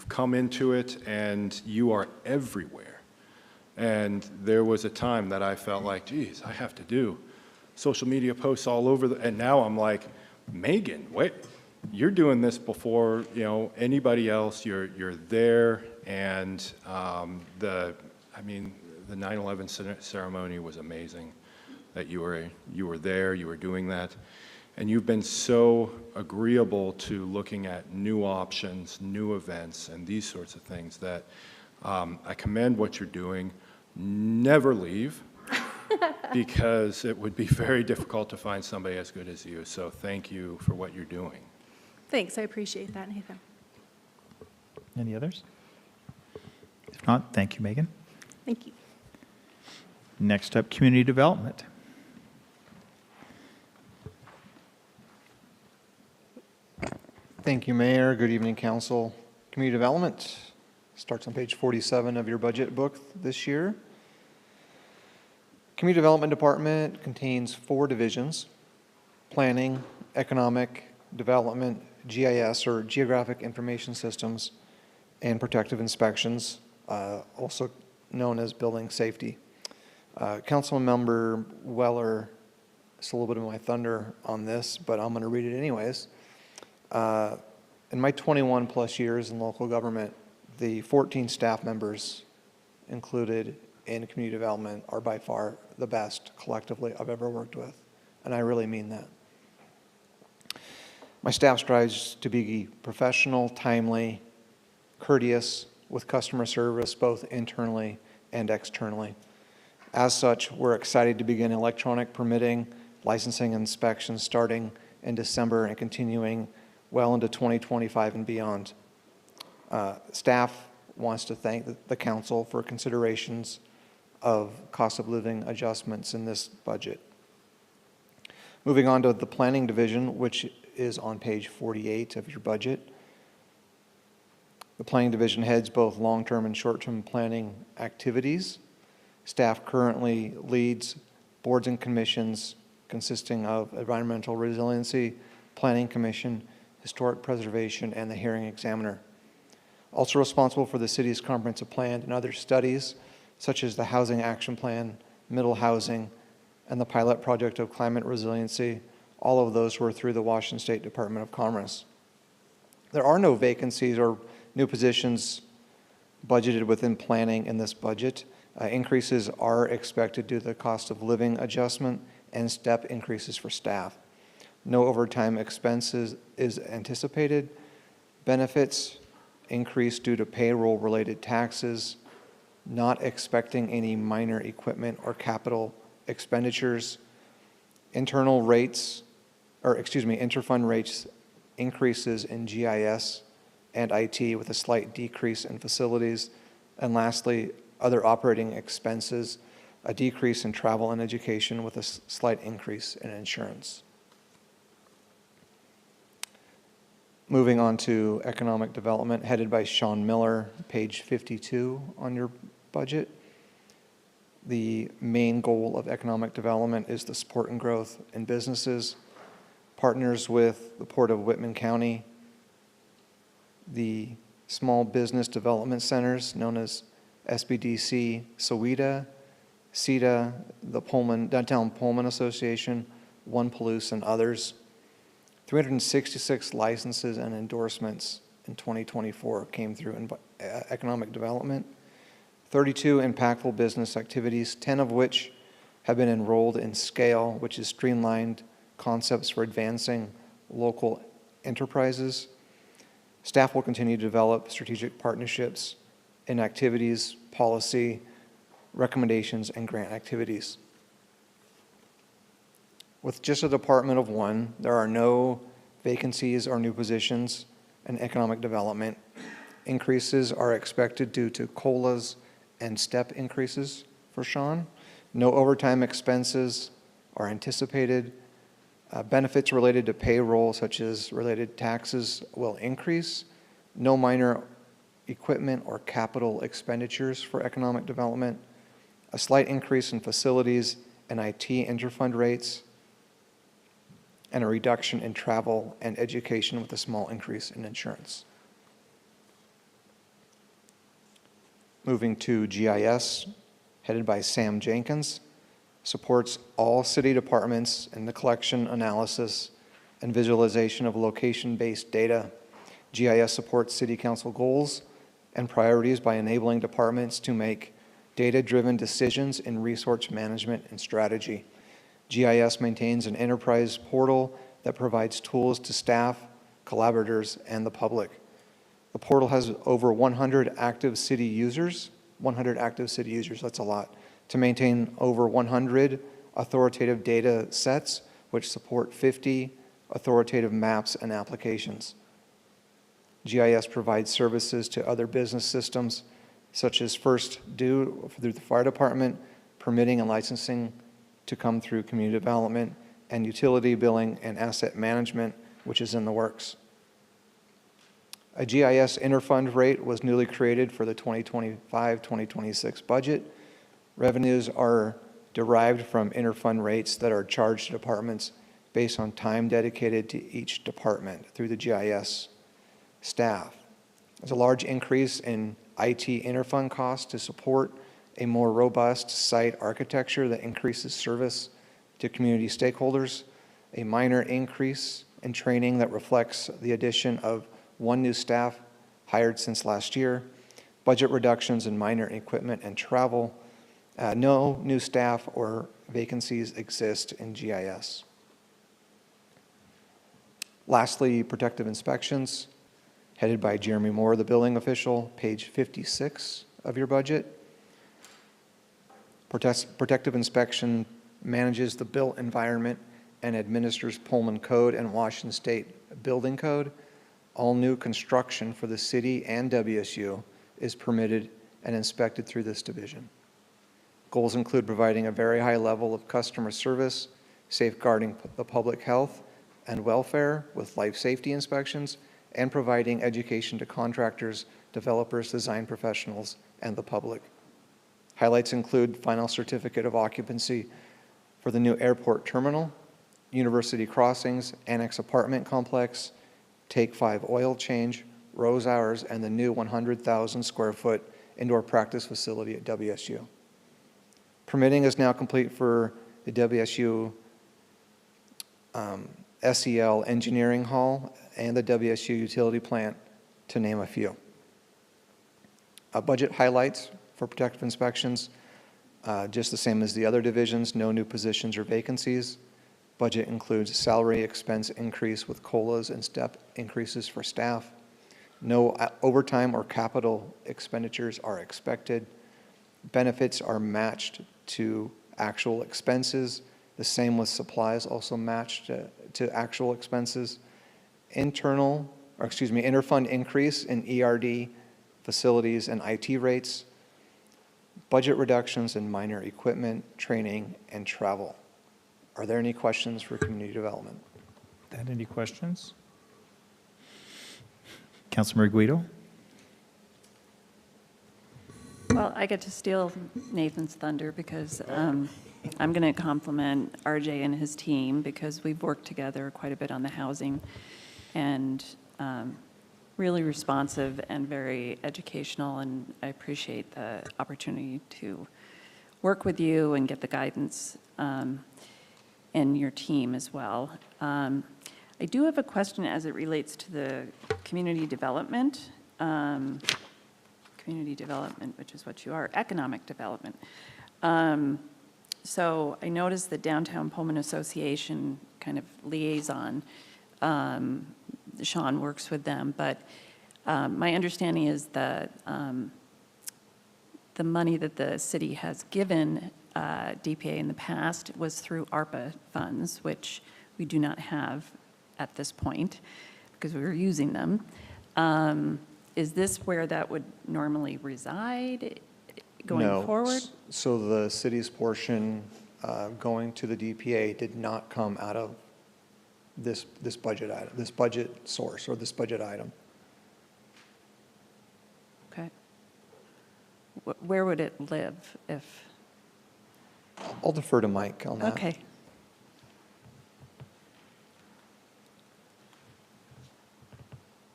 come into it and you are everywhere. And there was a time that I felt like, geez, I have to do social media posts all over, and now I'm like, Megan, wait, you're doing this before anybody else. You're there, and the 9/11 ceremony was amazing. That you were there, you were doing that. And you've been so agreeable to looking at new options, new events, and these sorts of things that I commend what you're doing. Never leave, because it would be very difficult to find somebody as good as you. So thank you for what you're doing. Thanks, I appreciate that, Nathan. Any others? If not, thank you, Megan. Thank you. Next up, community development. Thank you, Mayor. Good evening, Council. Community development starts on page 47 of your budget book this year. Community Development Department contains 4 divisions: planning, economic development, GIS, or Geographic Information Systems, and protective inspections, also known as building safety. Councilmember Weller, it's a little bit of my thunder on this, but I'm going to read it anyways. In my 21 plus years in local government, the 14 staff members included in community development are by far the best collectively I've ever worked with, and I really mean that. My staff strives to be professional, timely, courteous, with customer service both internally and externally. As such, we're excited to begin electronic permitting, licensing, inspections starting in December and continuing well into 2025 and beyond. Staff wants to thank the council for considerations of cost of living adjustments in this budget. Moving on to the planning division, which is on page 48 of your budget. The planning division heads both long-term and short-term planning activities. Staff currently leads boards and commissions consisting of Environmental Resiliency, Planning Commission, Historic Preservation, and the Hearing Examiner. Also responsible for the city's comprehensive plan and other studies, such as the Housing Action Plan, Middle Housing, and the pilot project of climate resiliency. All of those were through the Washington State Department of Commerce. There are no vacancies or new positions budgeted within planning in this budget. Increases are expected due to the cost of living adjustment and step increases for staff. No overtime expenses is anticipated. Benefits increase due to payroll-related taxes. Not expecting any minor equipment or capital expenditures. Interfund rates increases in GIS and IT with a slight decrease in facilities. And lastly, other operating expenses, a decrease in travel and education with a slight increase in insurance. Moving on to economic development, headed by Sean Miller, page 52 on your budget. The main goal of economic development is the support and growth in businesses, partners with the Port of Whitman County, the Small Business Development Centers, known as SBDC, SOWEDA, CETA, the Downtown Pullman Association, One Palouse, and others. 366 licenses and endorsements in 2024 came through in economic development. 32 impactful business activities, 10 of which have been enrolled in SCALE, which is streamlined concepts for advancing local enterprises. Staff will continue to develop strategic partnerships in activities, policy, recommendations, and grant activities. With just a department of one, there are no vacancies or new positions in economic development. Increases are expected due to COLAs and step increases for Sean. No overtime expenses are anticipated. Benefits related to payroll, such as related taxes, will increase. No minor equipment or capital expenditures for economic development. A slight increase in facilities and IT interfund rates, and a reduction in travel and education with a small increase in insurance. Moving to GIS, headed by Sam Jenkins, supports all city departments in the collection, analysis, and visualization of location-based data. GIS supports city council goals and priorities by enabling departments to make data-driven decisions in resource management and strategy. GIS maintains an enterprise portal that provides tools to staff, collaborators, and the public. The portal has over 100 active city users, that's a lot, to maintain over 100 authoritative data sets, which support 50 authoritative maps and applications. GIS provides services to other business systems, such as First Due through the fire department, permitting and licensing to come through community development, and utility billing and asset management, which is in the works. A GIS interfund rate was newly created for the 2025-2026 budget. Revenues are derived from interfund rates that are charged to departments based on time dedicated to each department through the GIS staff. There's a large increase in IT interfund costs to support a more robust site architecture that increases service to community stakeholders, a minor increase in training that reflects the addition of one new staff hired since last year, budget reductions in minor equipment and travel. No new staff or vacancies exist in GIS. Lastly, protective inspections, headed by Jeremy Moore, the billing official, page 56 of your budget. Protective inspection manages the built environment and administers Pullman Code and Washington State Building Code. All new construction for the city and WSU is permitted and inspected through this division. Goals include providing a very high level of customer service, safeguarding the public health and welfare with life safety inspections, and providing education to contractors, developers, design professionals, and the public. Highlights include final certificate of occupancy for the new airport terminal, University Crossings, Annex Apartment Complex, Take 5 oil change, Rose Hours, and the new 100,000 square foot indoor practice facility at WSU. Permitting is now complete for the WSU SEL Engineering Hall and the WSU Utility Plant, to name a few. Budget highlights for protective inspections, just the same as the other divisions, no new positions or vacancies. Budget includes salary expense increase with COLAs and step increases for staff. No overtime or capital expenditures are expected. Benefits are matched to actual expenses. The same with supplies, also matched to actual expenses. Interfund increase in ERD, facilities, and IT rates. Budget reductions in minor equipment, training, and travel. Are there any questions for community development? Any questions? Councilmember Guido? Well, I get to steal Nathan's thunder because I'm going to compliment RJ and his team because we've worked together quite a bit on the housing and really responsive and very educational, and I appreciate the opportunity to work with you and get the guidance and your team as well. I do have a question as it relates to the community development, which is what you are, economic development. So I noticed the Downtown Pullman Association kind of liaison, Sean works with them, but my understanding is that the money that the city has given DPA in the past was through ARPA funds, which we do not have at this point because we were using them. Is this where that would normally reside going No. forward? So the city's portion going to the DPA did not come out of this budget item, this budget source or this budget item. Okay. Where would it live if? I'll defer to Mike on that. Okay.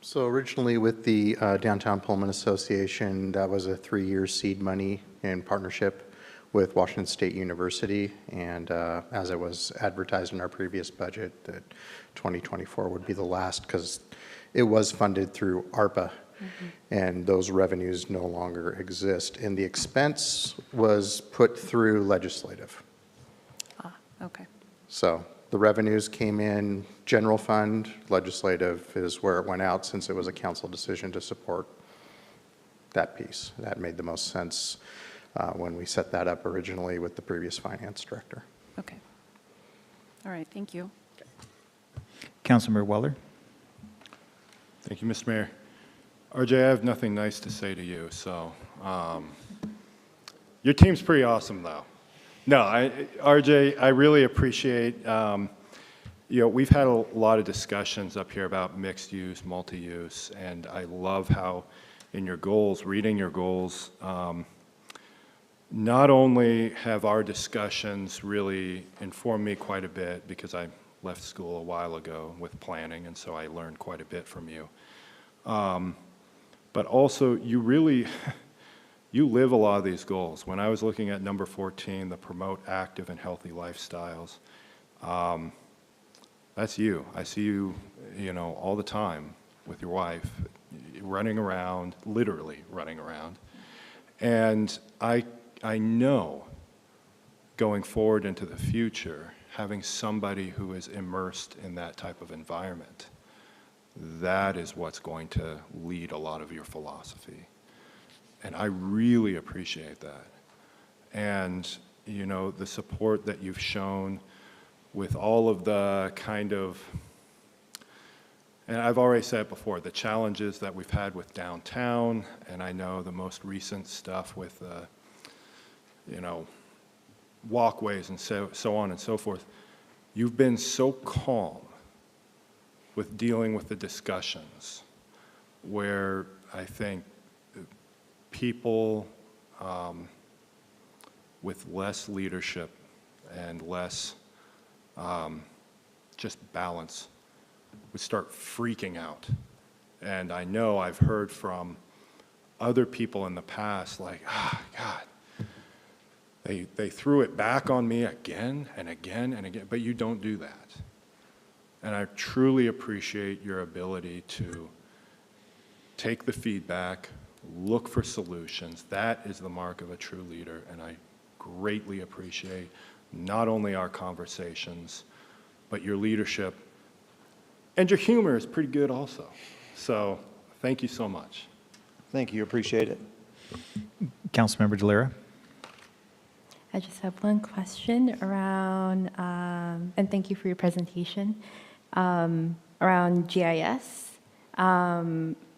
So originally with the Downtown Pullman Association, that was a 3-year seed money in partnership with Washington State University. And as it was advertised in our previous budget, that 2024 would be the last because it was funded through ARPA. And those revenues no longer exist. And the expense was put through legislative. Ah, okay. So the revenues came in general fund, legislative is where it went out since it was a council decision to support that piece. That made the most sense when we set that up originally with the previous finance director. Okay. All right, thank you. Councilmember Weller? Thank you, Mr. Mayor. RJ, I have nothing nice to say to you, so your team's pretty awesome, though. No, RJ, I really appreciate, we've had a lot of discussions up here about mixed use, multi-use, and I love how in your goals, reading your goals, not only have our discussions really informed me quite a bit because I left school a while ago with planning, and so I learned quite a bit from you. But also, you really, you live a lot of these goals. When I was looking at number 14, the promote active and healthy lifestyles, that's you. I see you, all the time with your wife, running around, literally running around. And I know going forward into the future, having somebody who is immersed in that type of environment, that is what's going to lead a lot of your philosophy. And I really appreciate that. And, the support that you've shown with all of the kind of, and I've already said it before, the challenges that we've had with downtown, and I know the most recent stuff with, walkways and so on and so forth. You've been so calm with dealing with the discussions where I think people with less leadership and less just balance would start freaking out. And I know I've heard from other people in the past like, God, they threw it back on me again and again and again, but you don't do that. And I truly appreciate your ability to take the feedback, look for solutions. That is the mark of a true leader, and I greatly appreciate not only our conversations, but your leadership. And your humor is pretty good also. So thank you so much. Thank you, appreciate it. Councilmember DeLira? I just have one question around, and thank you for your presentation, around GIS,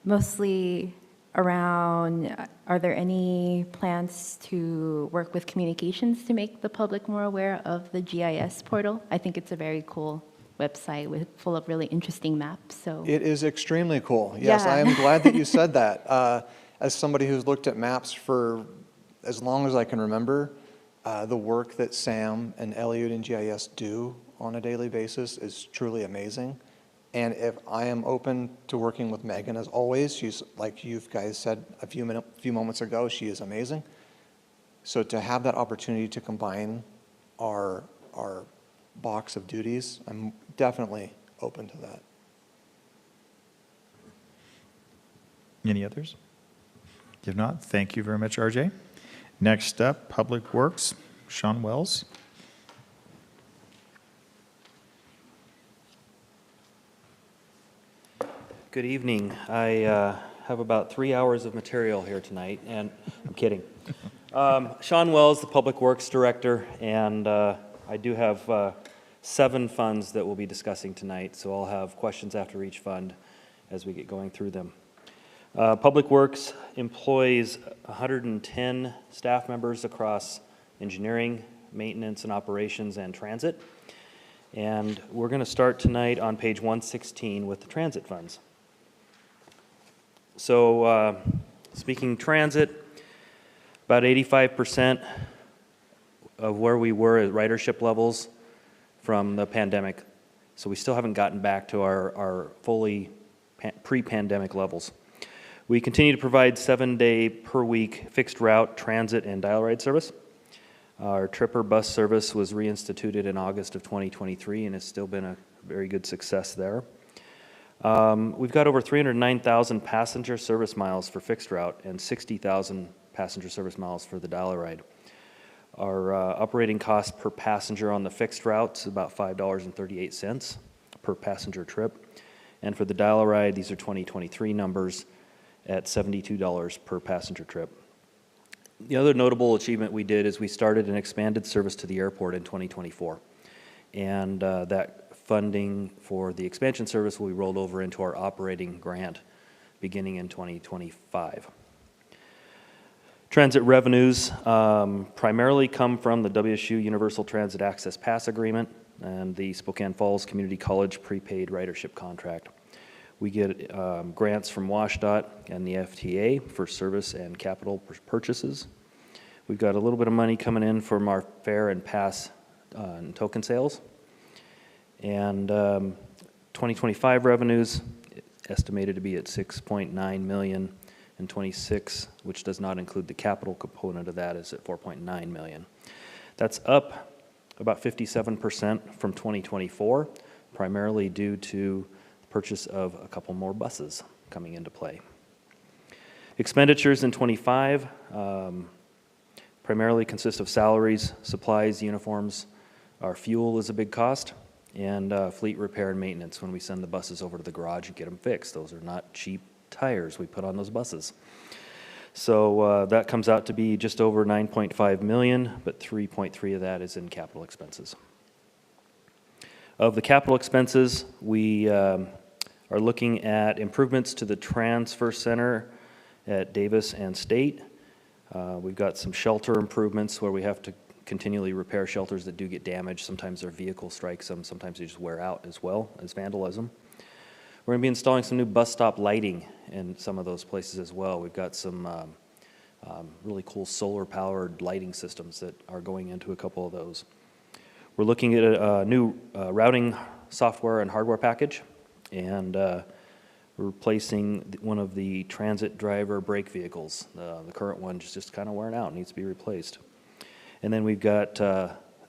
mostly around, are there any plans to work with communications to make the public more aware of the GIS portal? I think it's a very cool website full of really interesting maps, so. It is extremely cool. Yes, Yeah. I am glad that you said that. As somebody who's looked at maps for as long as I can remember, the work that Sam and Elliot and GIS do on a daily basis is truly amazing. And if I am open to working with Megan, as always, she's, like you guys said a few moments ago, she is amazing. So to have that opportunity to combine our box of duties, I'm definitely open to that. Any others? If not, thank you very much, RJ. Next up, Public Works, Sean Wells. Good evening. I have about 3 hours of material here tonight, and I'm kidding. Sean Wells, the Public Works Director, and I do have 7 funds that we'll be discussing tonight, so I'll have questions after each fund as we get going through them. Public Works employs 110 staff members across engineering, maintenance and operations, and transit. And we're going to start tonight on page 116 with the transit funds. So speaking transit, about 85% of where we were at ridership levels from the pandemic. So we still haven't gotten back to our fully pre-pandemic levels. We continue to provide 7-day per week fixed route transit and dial ride service. Our Tripper bus service was reinstituted in August of 2023 and has still been a very good success there. We've got over 309,000 passenger service miles for fixed route and 60,000 passenger service miles for the dial ride. Our operating cost per passenger on the fixed route is about $5.38 per passenger trip. And for the dial ride, these are 2023 numbers at $72 per passenger trip. The other notable achievement we did is we started an expanded service to the airport in 2024. And that funding for the expansion service will be rolled over into our operating grant beginning in 2025. Transit revenues primarily come from the WSU Universal Transit Access Pass Agreement and the Spokane Falls Community College prepaid ridership contract. We get grants from WashDOT and the FTA for service and capital purchases. We've got a little bit of money coming in from our fare and pass and token sales. And 2025 revenues estimated to be at $6.9 million, and 26, which does not include the capital component of that, is at $4.9 million. That's up about 57% from 2024, primarily due to purchase of a couple more buses coming into play. Expenditures in 25 primarily consist of salaries, supplies, uniforms. Our fuel is a big cost, and fleet repair and maintenance when we send the buses over to the garage and get them fixed. Those are not cheap tires we put on those buses. So that comes out to be just over $9.5 million, but 3.3 of that is in capital expenses. Of the capital expenses, we are looking at improvements to the transfer center at Davis and State. We've got some shelter improvements where we have to continually repair shelters that do get damaged. Sometimes their vehicle strikes them, sometimes they just wear out as well as vandalism. We're going to be installing some new bus stop lighting in some of those places as well. We've got some really cool solar-powered lighting systems that are going into a couple of those. We're looking at a new routing software and hardware package, and we're replacing one of the transit driver brake vehicles. The current one is just kind of wearing out, needs to be replaced. And then we've got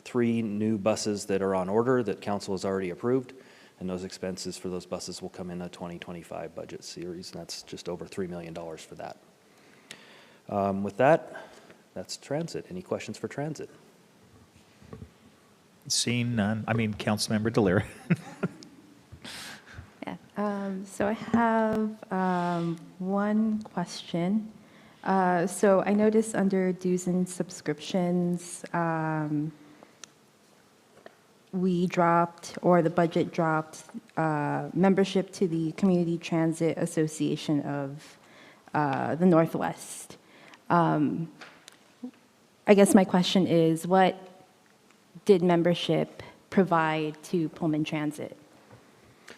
3 new buses that are on order that council has already approved, and those expenses for those buses will come in the 2025 budget series, and that's just over $3 million for that. With that, that's transit. Any questions for transit? Seeing none, Councilmember Delira. Yeah, so I have one question. So I noticed under dues and subscriptions, we dropped, or the budget dropped, membership to the Community Transit Association of the Northwest. I guess my question is, what did membership provide to Pullman Transit?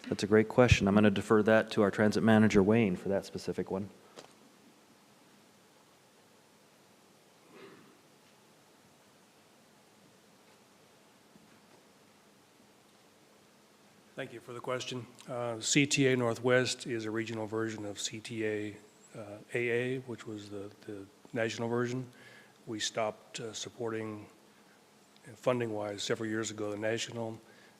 That's a great question. I'm going to defer that to our transit manager, Wayne, for that specific one. Thank you for the question. CTA Northwest is a regional version of CTA AA, which was the national version. We stopped supporting funding-wise several years ago the national.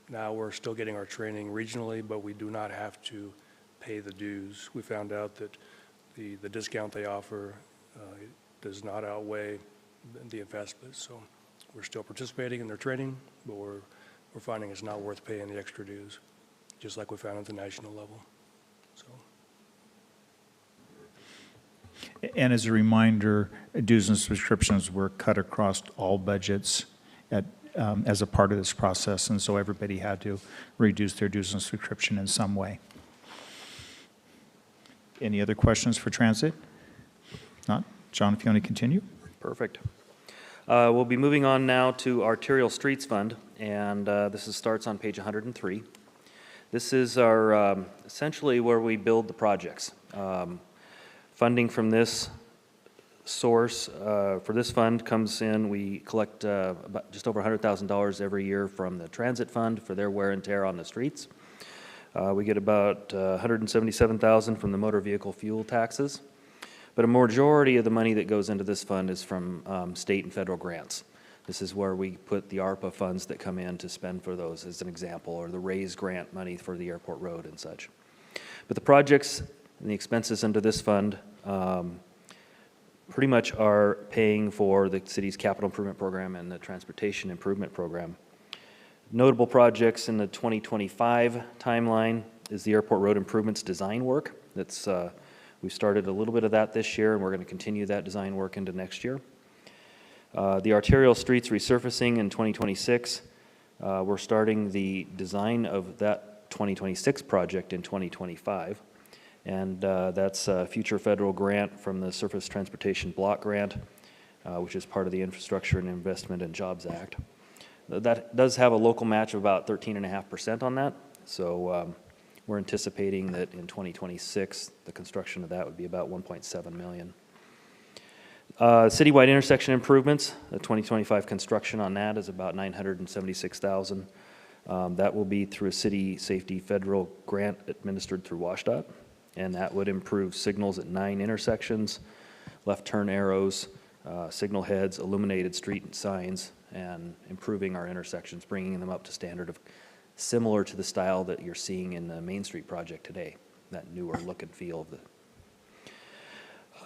Now we're still getting our training regionally, but we do not have to pay the dues. We found out that the discount they offer does not outweigh the investment. So we're still participating in their training, but we're finding it's not worth paying the extra dues, just like we found at the national level. So. And as a reminder, dues and subscriptions were cut across all budgets as a part of this process, and so everybody had to reduce their dues and subscription in some way. Any other questions for transit? Not? John, if you want to continue? Perfect. We'll be moving on now to Arterial Streets Fund, and starts on page 103. This is our, essentially where we build the projects. Funding from this source for this fund comes in, we collect about just over $100,000 every year from the transit fund for their wear and tear on the streets. We get about $177,000 from the motor vehicle fuel taxes, but a majority of the money that goes into this fund is from state and federal grants. This is where we put the ARPA funds that come in to spend for those, as an example, or the RAISE grant money for the airport road and such. But the projects and the expenses under this fund pretty much are paying for the city's capital improvement program and the transportation improvement program. Notable projects in the 2025 timeline is the airport road improvements design work. That's we've started a little bit of that this year, and we're going to continue that design work into next year. The arterial streets resurfacing in 2026. We're starting the design of that 2026 project in 2025. And that's a future federal grant from the Surface Transportation Block Grant, which is part of the Infrastructure and Investment and Jobs Act. That does have a local match of about 13.5% on that. So we're anticipating that in 2026, the construction of that would be about $1.7 million. Citywide intersection improvements, the 2025 construction on that is about $976,000. That will be through a city safety federal grant administered through WashDOT. And that would improve signals at 9 intersections, left turn arrows, signal heads, illuminated street signs, and improving our intersections, bringing them up to standard of similar to the style that you're seeing in the Main Street project today, that newer look and feel of the.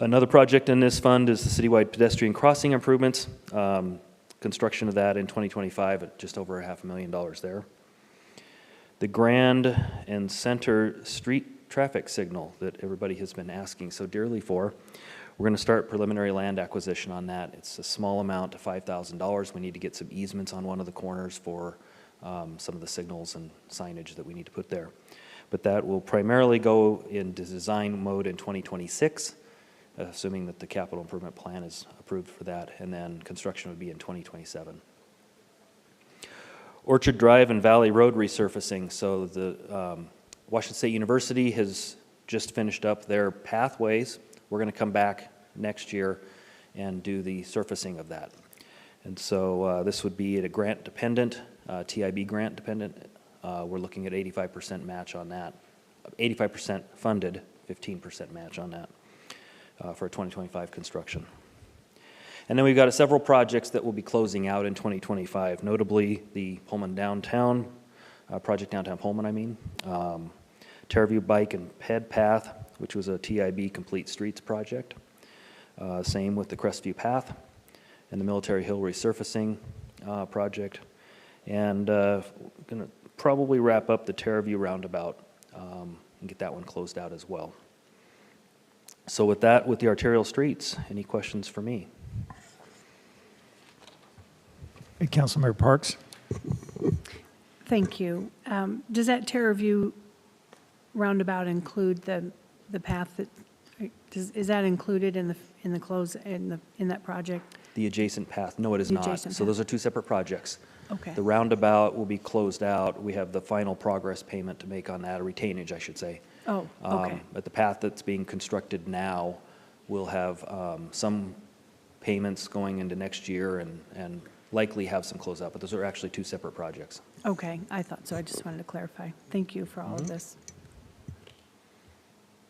Another project in this fund is the citywide pedestrian crossing improvements. Construction of that in 2025 at just over $500,000 there. The Grand and Center Street traffic signal that everybody has been asking so dearly for. We're going to start preliminary land acquisition on that. It's a small amount to $5,000. We need to get some easements on one of the corners for some of the signals and signage that we need to put there. But that will primarily go into design mode in 2026, assuming that the capital improvement plan is approved for that, and then construction would be in 2027. Orchard Drive and Valley Road resurfacing. So the Washington State University has just finished up their pathways. We're going to come back next year and do the surfacing of that. And so this would be at a grant dependent, TIB grant dependent. We're looking at 85% match on that. 85% funded, 15% match on that for 2025 construction. And then we've got several projects that will be closing out in 2025, notably the Pullman Downtown, Project Downtown Pullman, I mean. Terraview Bike and Ped Path, which was a TIB Complete Streets project. Same with the Crestview Path and the Military Hill resurfacing project. And going to probably wrap up the Terraview Roundabout and get that one closed out as well. So with that, with the arterial streets, any questions for me? Hey, Councilmember Parks? Thank you. Does that Terraview roundabout include the path that, is that included in the close, in that project? The adjacent path, no, it is The not. adjacent So path. those are two separate projects. Okay. The roundabout will be closed out. We have the final progress payment to make on that, a retainage, I should say. Oh, okay. But the path that's being constructed now will have some payments going into next year and likely have some closeout, but those are actually two separate projects. Okay, I thought so. I just wanted to clarify. Thank you for all of this.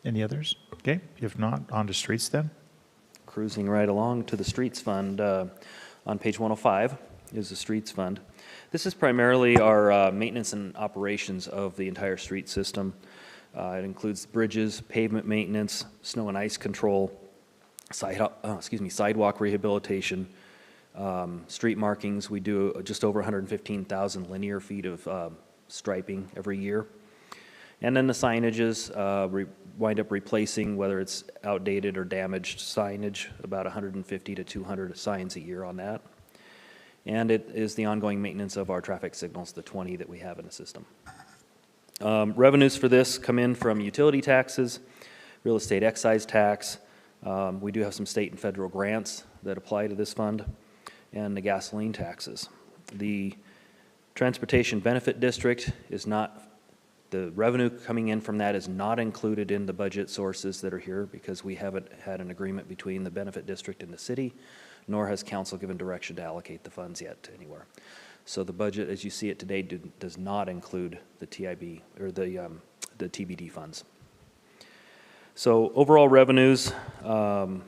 Any others? Okay, if not, on to streets then. Cruising right along to the Streets Fund. On page 105 is the Streets Fund. This is primarily our maintenance and operations of the entire street system. It includes bridges, pavement maintenance, snow and ice control, sidewalk rehabilitation, street markings. We do just over 115,000 linear feet of striping every year. And then the signages, wind up replacing, whether it's outdated or damaged signage, about 150 to 200 signs a year on that. And it is the ongoing maintenance of our traffic signals, the 20 that we have in the system. Revenues for this come in from utility taxes, real estate excise tax. We do have some state and federal grants that apply to this fund, and the gasoline taxes. The Transportation Benefit District is not, the revenue coming in from that is not included in the budget sources that are here because we haven't had an agreement between the Benefit District and the city, nor has council given direction to allocate the funds yet to anywhere. So the budget, as you see it today, does not include the TIB or the TBD funds. So overall revenues for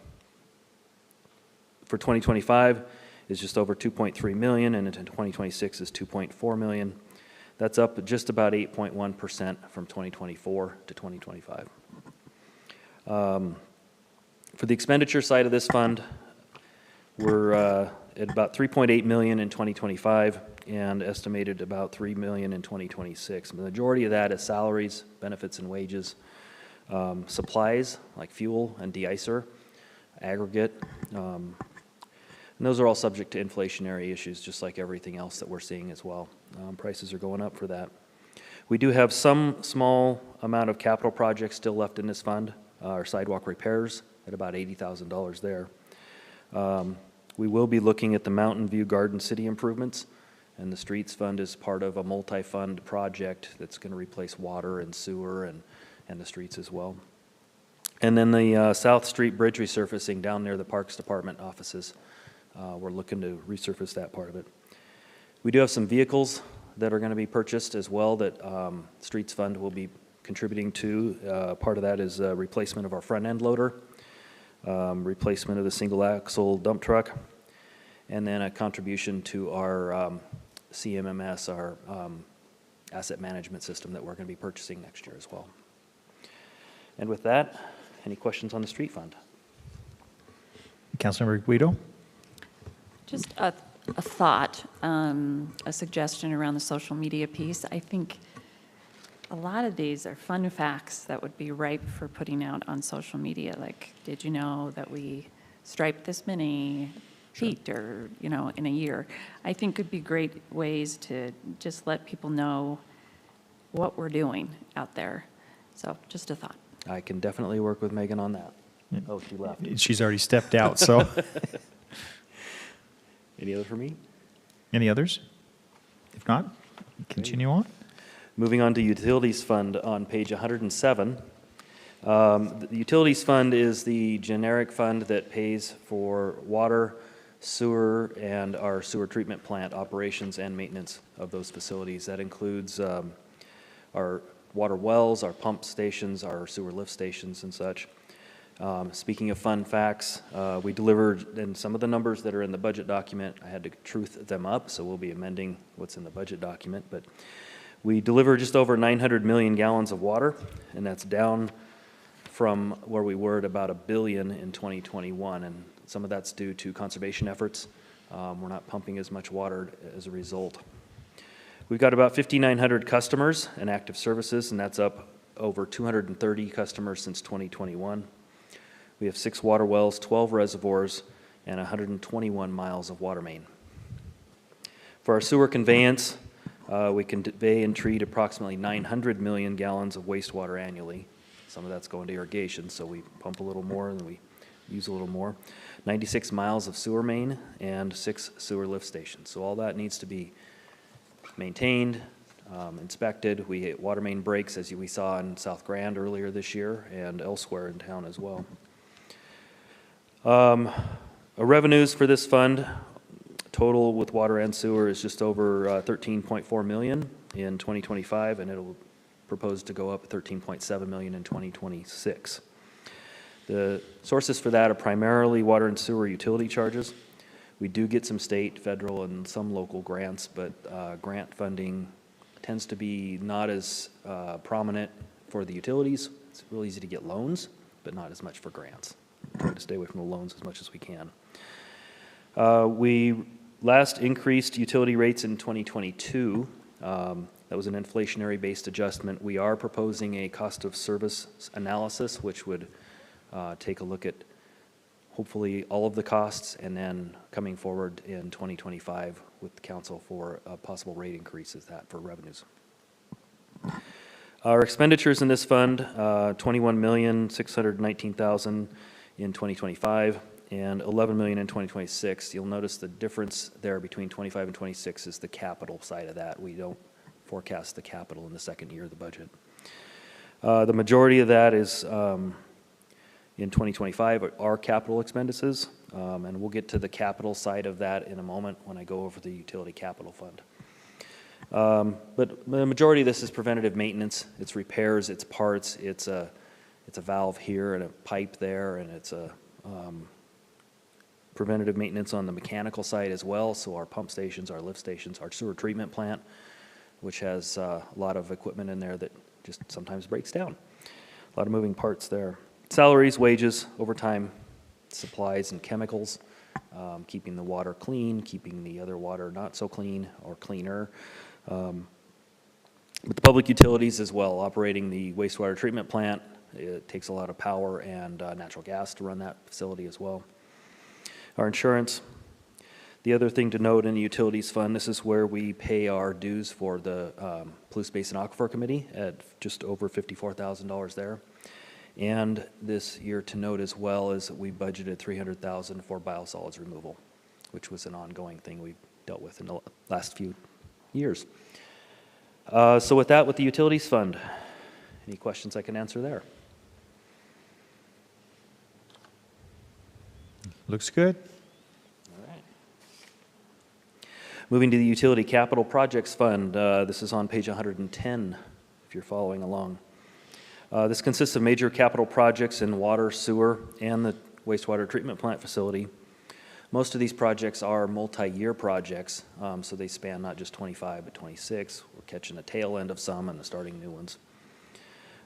2025 is just over 2.3 million, and in 2026 is 2.4 million. That's up just about 8.1% from 2024 to 2025. For the expenditure side of this fund, we're at about 3.8 million in 2025 and estimated about 3 million in 2026. The majority of that is salaries, benefits and wages, supplies like fuel and de-icer, aggregate, and those are all subject to inflationary issues, just like everything else that we're seeing as well. Prices are going up for that. We do have some small amount of capital projects still left in this fund, our sidewalk repairs at about $80,000 there. We will be looking at the Mountain View Garden City improvements, and the Streets Fund is part of a multi-fund project that's going to replace water and sewer and the streets as well. And then the South Street Bridge resurfacing down near the Parks Department offices. We're looking to resurface that part of it. We do have some vehicles that are going to be purchased as well that Streets Fund will be contributing to. Part of that is replacement of our front end loader, replacement of the single axle dump truck, and then a contribution to our CMMS, our asset management system that we're going to be purchasing next year as well. And with that, any questions on the street fund? Councilmember Guido? Just a thought, a suggestion around the social media piece. I think a lot of these are fun facts that would be ripe for putting out on social media. Like, did you know that we striped this many feet or, you know, in a year? I think would be great ways to just let people know what we're doing out there. So just a thought. I can definitely work with Megan on that. Oh, she left. She's already stepped out, so. Any other for me? Any others? If not, continue on. Moving on to Utilities Fund on page 107. The Utilities Fund is the generic fund that pays for water, sewer, and our sewer treatment plant operations and maintenance of those facilities. That includes our water wells, our pump stations, our sewer lift stations and such. Speaking of fun facts, we delivered, and some of the numbers that are in the budget document, I had to truth them up, so we'll be amending what's in the budget document, but we delivered just over 900 million gallons of water, and that's down from where we were at about 1 billion in 2021, and some of that's due to conservation efforts. We're not pumping as much water as a result. We've got about 5,900 customers and active services, and that's up over 230 customers since 2021. We have 6 water wells, 12 reservoirs, and 121 miles of water main. For our sewer conveyance, we convey and treat approximately 900 million gallons of wastewater annually. Some of that's going to irrigation, so we pump a little more and we use a little more. 96 miles of sewer main and 6 sewer lift stations. So all that needs to be maintained, inspected. We hit water main breaks, as we saw in South Grand earlier this year and elsewhere in town as well. Revenues for this fund, total with water and sewer is just over 13.4 million in 2025, and it'll propose to go up 13.7 million in 2026. The sources for that are primarily water and sewer utility charges. We do get some state, federal, and some local grants, but grant funding tends to be not as prominent for the utilities. It's real easy to get loans, but not as much for grants. Trying to stay away from the loans as much as we can. We last increased utility rates in 2022. That was an inflationary-based adjustment. We are proposing a cost of service analysis, which would take a look at hopefully all of the costs, and then coming forward in 2025 with the council for a possible rate increase is that for revenues. Our expenditures in this fund, $21,619,000 in 2025 and $11 million in 2026. You'll notice the difference there between 25 and 26 is the capital side of that. We don't forecast the capital in the second year of the budget. The majority of that is in 2025 are capital expenses, and we'll get to the capital side of that in a moment when I go over the utility capital fund. But the majority of this is preventative maintenance. It's repairs, it's parts, it's a valve here and a pipe there, and it's a preventative maintenance on the mechanical side as well. So our pump stations, our lift stations, our sewer treatment plant, which has a lot of equipment in there that just sometimes breaks down. A lot of moving parts there. Salaries, wages, overtime, supplies, and chemicals, keeping the water clean, keeping the other water not so clean or cleaner. But the public utilities as well, operating the wastewater treatment plant, it takes a lot of power and natural gas to run that facility as well. Our insurance. The other thing to note in the utilities fund, this is where we pay our dues for the Pollution Basin Aquifer Committee at just over $54,000 there. And this year to note as well is that we budgeted $300,000 for biosolids removal, which was an ongoing thing we've dealt with in the last few years. So with that, with the utilities fund, any questions I can answer there? Looks good. All right. Moving to the utility capital projects fund, this is on page 110 if you're following along. This consists of major capital projects in water, sewer, and the wastewater treatment plant facility. Most of these projects are multi-year projects, so they span not just 25 but 26. We're catching the tail end of some and starting new ones.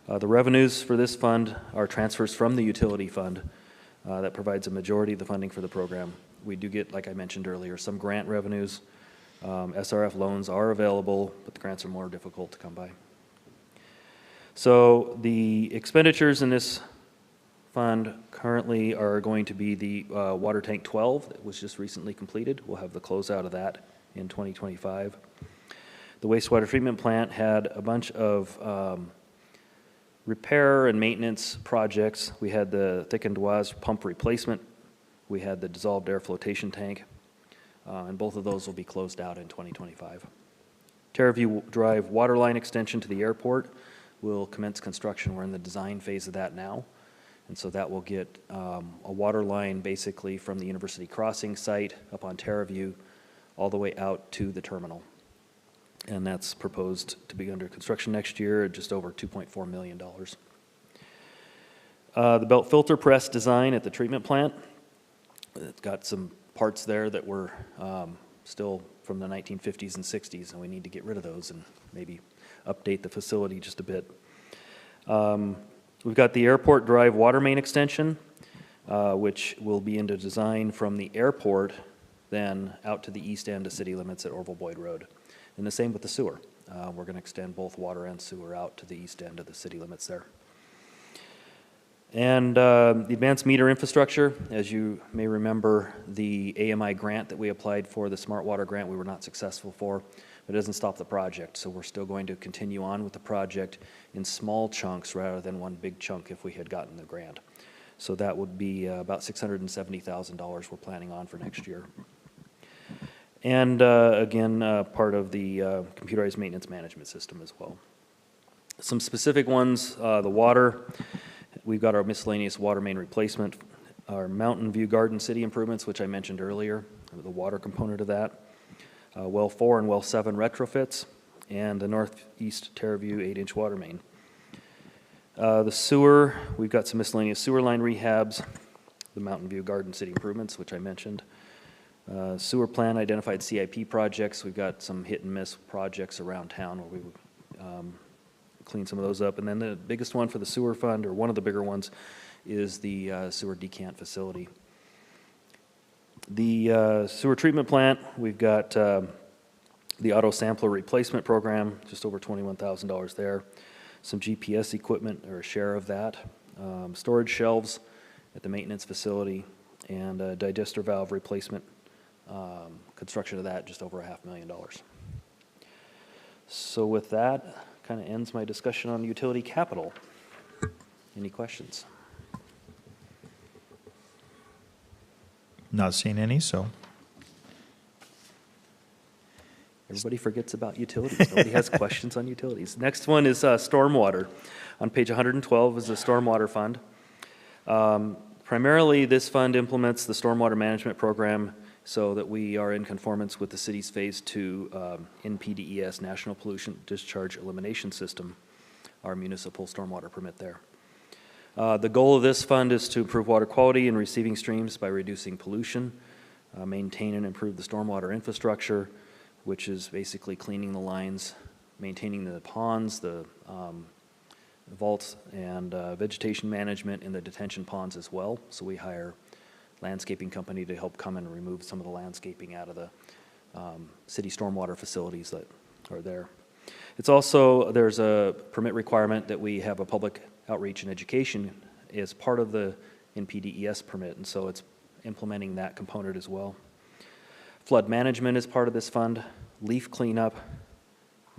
The revenues for this fund are transfers from the utility fund that provides a majority of the funding for the program. We do get, like I mentioned earlier, some grant revenues. SRF loans are available, but the grants are more difficult to come by. So the expenditures in this fund currently are going to be the water tank 12 that was just recently completed. We'll have the closeout of that in 2025. The wastewater treatment plant had a bunch of repair and maintenance projects. We had the thickened Oise pump replacement. We had the dissolved air flotation tank, and both of those will be closed out in 2025. Terraview Drive water line extension to the airport will commence construction. We're in the design phase of that now. And so that will get a water line basically from the University Crossing site up on Terraview all the way out to the terminal. And that's proposed to be under construction next year at just over $2.4 million. The belt filter press design at the treatment plant, it's got some parts there that were still from the 1950s and 60s, and we need to get rid of those and maybe update the facility just a bit. We've got the airport drive water main extension, which will be into design from the airport then out to the east end of city limits at Orville Boyd Road. And the same with the sewer. We're going to extend both water and sewer out to the east end of the city limits there. And the advanced meter infrastructure, as you may remember, the AMI grant that we applied for, the Smart Water grant, we were not successful for. But it doesn't stop the project, so we're still going to continue on with the project in small chunks rather than one big chunk if we had gotten the grant. So that would be about $670,000 we're planning on for next year. And again, part of the computerized maintenance management system as well. Some specific ones, the water, we've got our miscellaneous water main replacement, our Mountain View Garden City improvements, which I mentioned earlier. the water component of that. Well 4 and well 7 retrofits, and the Northeast Terraview 8-inch water main. The sewer, we've got some miscellaneous sewer line rehabs, the Mountain View Garden City improvements, which I mentioned. Sewer plan identified CIP projects. We've got some hit and miss projects around town where we would clean some of those up. And then the biggest one for the sewer fund, or one of the bigger ones, is the sewer decant facility. The sewer treatment plant, we've got the auto sampler replacement program, just over $21,000 there. Some GPS equipment, or a share of that. Storage shelves at the maintenance facility, and a digester valve replacement, construction of that, just over $500,000. So with that, kind of ends my discussion on utility capital. Any questions? Not seeing any, so. Everybody forgets about utilities. Nobody has questions on utilities. Next one is stormwater. On page 112 is the stormwater fund. Primarily, this fund implements the stormwater management program so that we are in conformance with the city's Phase 2 NPDES, National Pollution Discharge Elimination System, our municipal stormwater permit there. The goal of this fund is to improve water quality in receiving streams by reducing pollution, maintain and improve the stormwater infrastructure, which is basically cleaning the lines, maintaining the ponds, the vaults, and vegetation management in the detention ponds as well. So we hire a landscaping company to help come and remove some of the landscaping out of the city stormwater facilities that are there. It's also, there's a permit requirement that we have a public outreach and education as part of the NPDES permit, and so it's implementing that component as well. Flood management is part of this fund, leaf cleanup,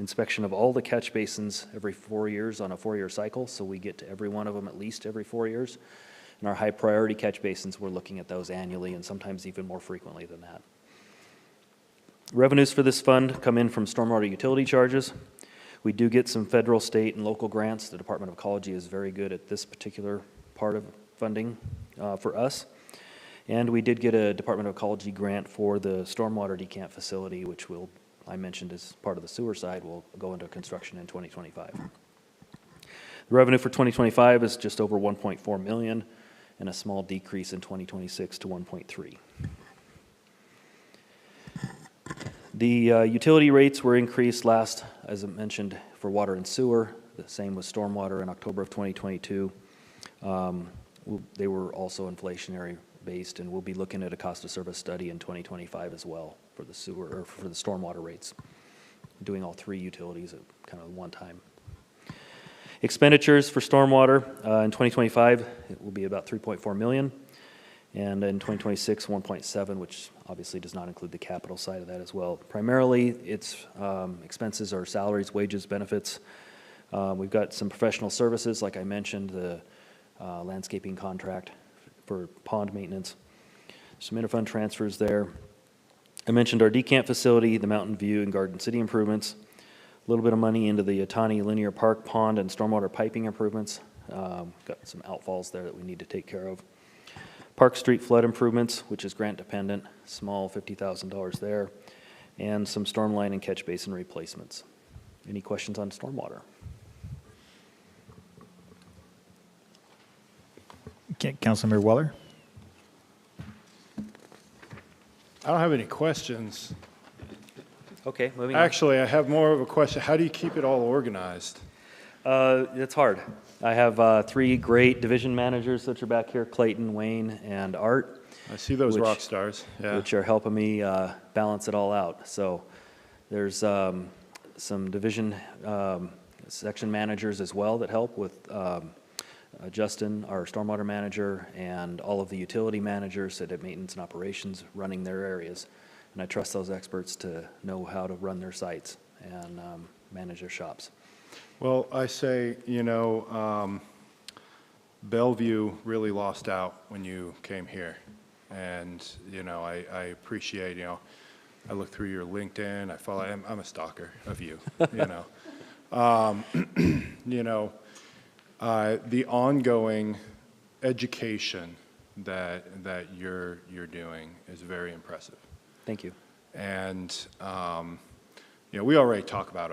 inspection of all the catch basins every 4 years on a 4-year cycle, so we get to every one of them at least every 4 years. And our high priority catch basins, we're looking at those annually and sometimes even more frequently than that. Revenues for this fund come in from stormwater utility charges. We do get some federal, state, and local grants. The Department of Ecology is very good at this particular part of funding for us. And we did get a Department of Ecology grant for the stormwater decant facility, which I mentioned as part of the sewer side, will go into construction in 2025. The revenue for 2025 is just over 1.4 million, and a small decrease in 2026 to 1.3. The utility rates were increased last, as I mentioned, for water and sewer. The same with stormwater in October of 2022. They were also inflationary based, and we'll be looking at a cost of service study in 2025 as well for the sewer, or for the stormwater rates, doing all 3 utilities at kind of one time. Expenditures for stormwater in 2025, it will be about 3.4 million, and in 2026, 1.7, which obviously does not include the capital side of that as well. Primarily, its expenses are salaries, wages, benefits. We've got some professional services, like I mentioned, the landscaping contract for pond maintenance. Some interfund transfers there. I mentioned our decant facility, the Mountain View and Garden City improvements. A little bit of money into the Otani Linear Park pond and stormwater piping improvements. Got some outfalls there that we need to take care of. Park Street flood improvements, which is grant dependent, small $50,000 there. And some storm line and catch basin replacements. Any questions on stormwater? Okay, Councilmember Weller? I don't have any questions. Okay, moving on. Actually, I have more of a question. How do you keep it all organized? It's hard. I have 3 great division managers that are back here, Clayton, Wayne, and Art. I see those rock stars, yeah. Which are helping me balance it all out. So there's some division section managers as well that help with Justin, our stormwater manager, and all of the utility managers that have maintenance and operations running their areas. And I trust those experts to know how to run their sites and manage their shops. Well, I say, Bellevue really lost out when you came here. And, I appreciate, I look through your LinkedIn, I follow, I'm a stalker of you, the ongoing education that you're doing is very impressive. Thank you. And, we already talk about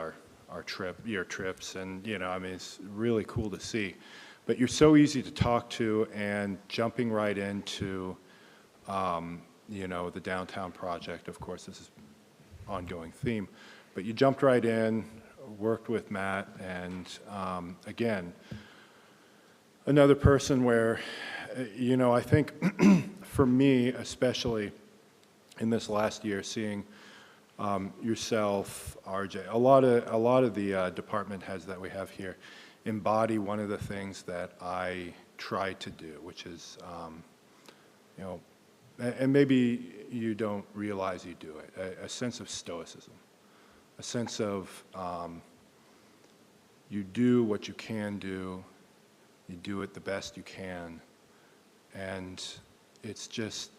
your trips, and, I mean, it's really cool to see. But you're so easy to talk to, and jumping right into, the downtown project, of course, this is an ongoing theme. But you jumped right in, worked with Matt, and again, another person where, I think for me, especially in this last year, seeing yourself, RJ, a lot of the department heads that we have here embody one of the things that I try to do, which is, and maybe you don't realize you do it, a sense of stoicism, a sense of you do what you can do, you do it the best you can, and it's just,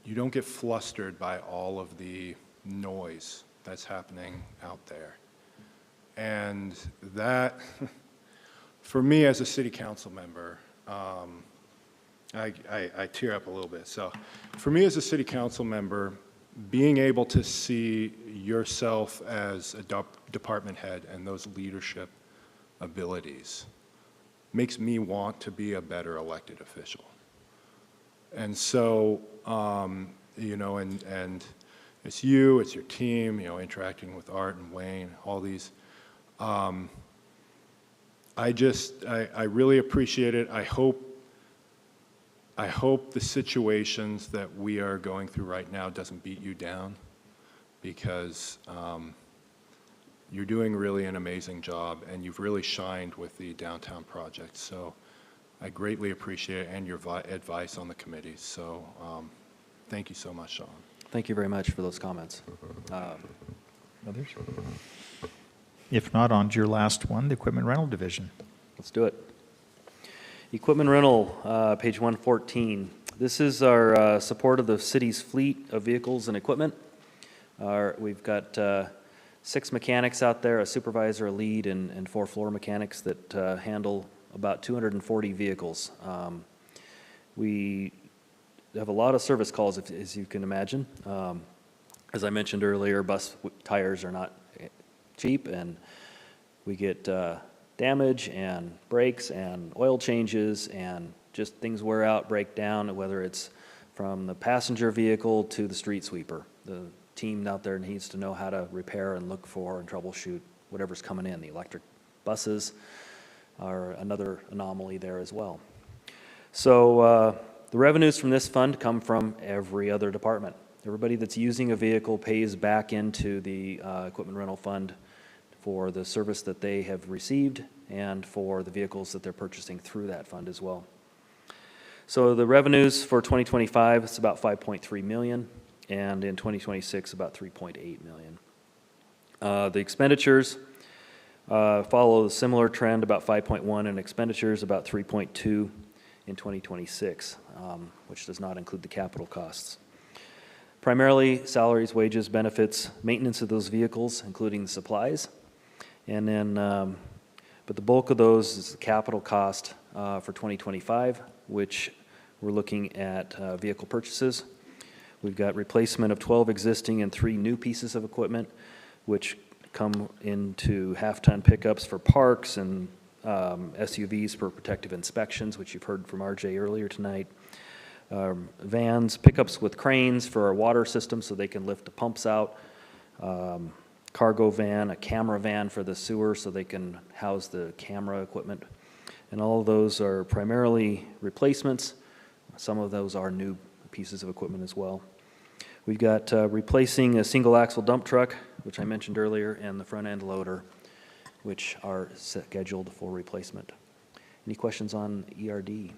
you don't get flustered by all of the noise that's happening out there. And that, for me as a city council member, I tear up a little bit. So for me as a city council member, being able to see yourself as a department head and those leadership abilities makes me want to be a better elected official. And so, and it's you, it's your team, interacting with Art and Wayne, all these. I really appreciate it. I hope the situations that we are going through right now doesn't beat you down, because you're doing really an amazing job, and you've really shined with the downtown project. So I greatly appreciate it, and your advice on the committee. So thank you so much, Sean. Thank you very much for those comments. Others? If not, on to your last one, the equipment rental division. Let's do it. Equipment rental, page 114. This is our support of the city's fleet of vehicles and equipment. We've got 6 mechanics out there, a supervisor, a lead, and 4 floor mechanics that handle about 240 vehicles. We have a lot of service calls, as you can imagine. As I mentioned earlier, bus tires are not cheap, and we get damage and brakes and oil changes, and just things wear out, break down, whether it's from the passenger vehicle to the street sweeper. The team out there needs to know how to repair and look for and troubleshoot whatever's coming in. The electric buses are another anomaly there as well. So the revenues from this fund come from every other department. Everybody that's using a vehicle pays back into the equipment rental fund for the service that they have received and for the vehicles that they're purchasing through that fund as well. So the revenues for 2025, it's about 5.3 million, and in 2026, about 3.8 million. The expenditures follow a similar trend, about 5.1 in expenditures, about 3.2 in 2026, which does not include the capital costs. Primarily salaries, wages, benefits, maintenance of those vehicles, including the supplies. And then, but the bulk of those is the capital cost for 2025, which we're looking at vehicle purchases. We've got replacement of 12 existing and 3 new pieces of equipment, which come into half-ton pickups for parks and SUVs for protective inspections, which you've heard from RJ earlier tonight. Vans, pickups with cranes for our water system so they can lift the pumps out. Cargo van, a camera van for the sewer so they can house the camera equipment. And all of those are primarily replacements. Some of those are new pieces of equipment as well. We've got replacing a single axle dump truck, which I mentioned earlier, and the front end loader, which are scheduled for replacement. Any questions on ERD?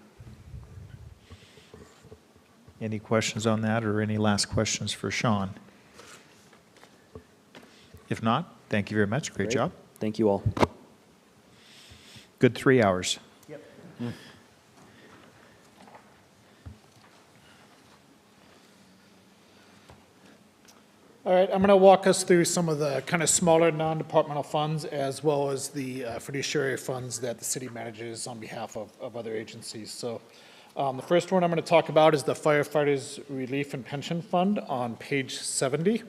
Any questions on that, or any last questions for Sean? If not, thank you very much. Great job. Thank you all. Good 3 hours. Yep. All right, I'm going to walk us through some of the kind of smaller non-departmental funds as well as the fiduciary funds that the city manages on behalf of other agencies. So The first one I'm going to talk about is the Firefighters Relief and Pension Fund on page 70.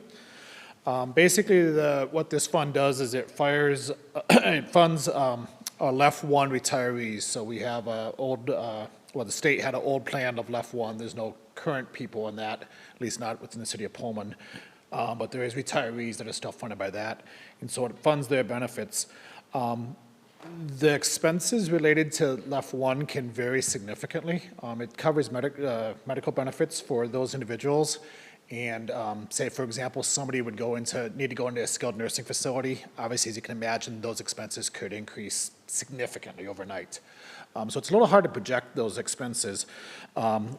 Basically, what this fund does is it funds our left one retirees. So we have the state had an old plan of left one. There's no current people in that, at least not within the city of Pullman. But there is retirees that are still funded by that. And so it funds their benefits. The expenses related to left one can vary significantly. It covers medical benefits for those individuals. And say, for example, somebody would need to go into a skilled nursing facility. Obviously, as you can imagine, those expenses could increase significantly overnight. So it's a little hard to project those expenses.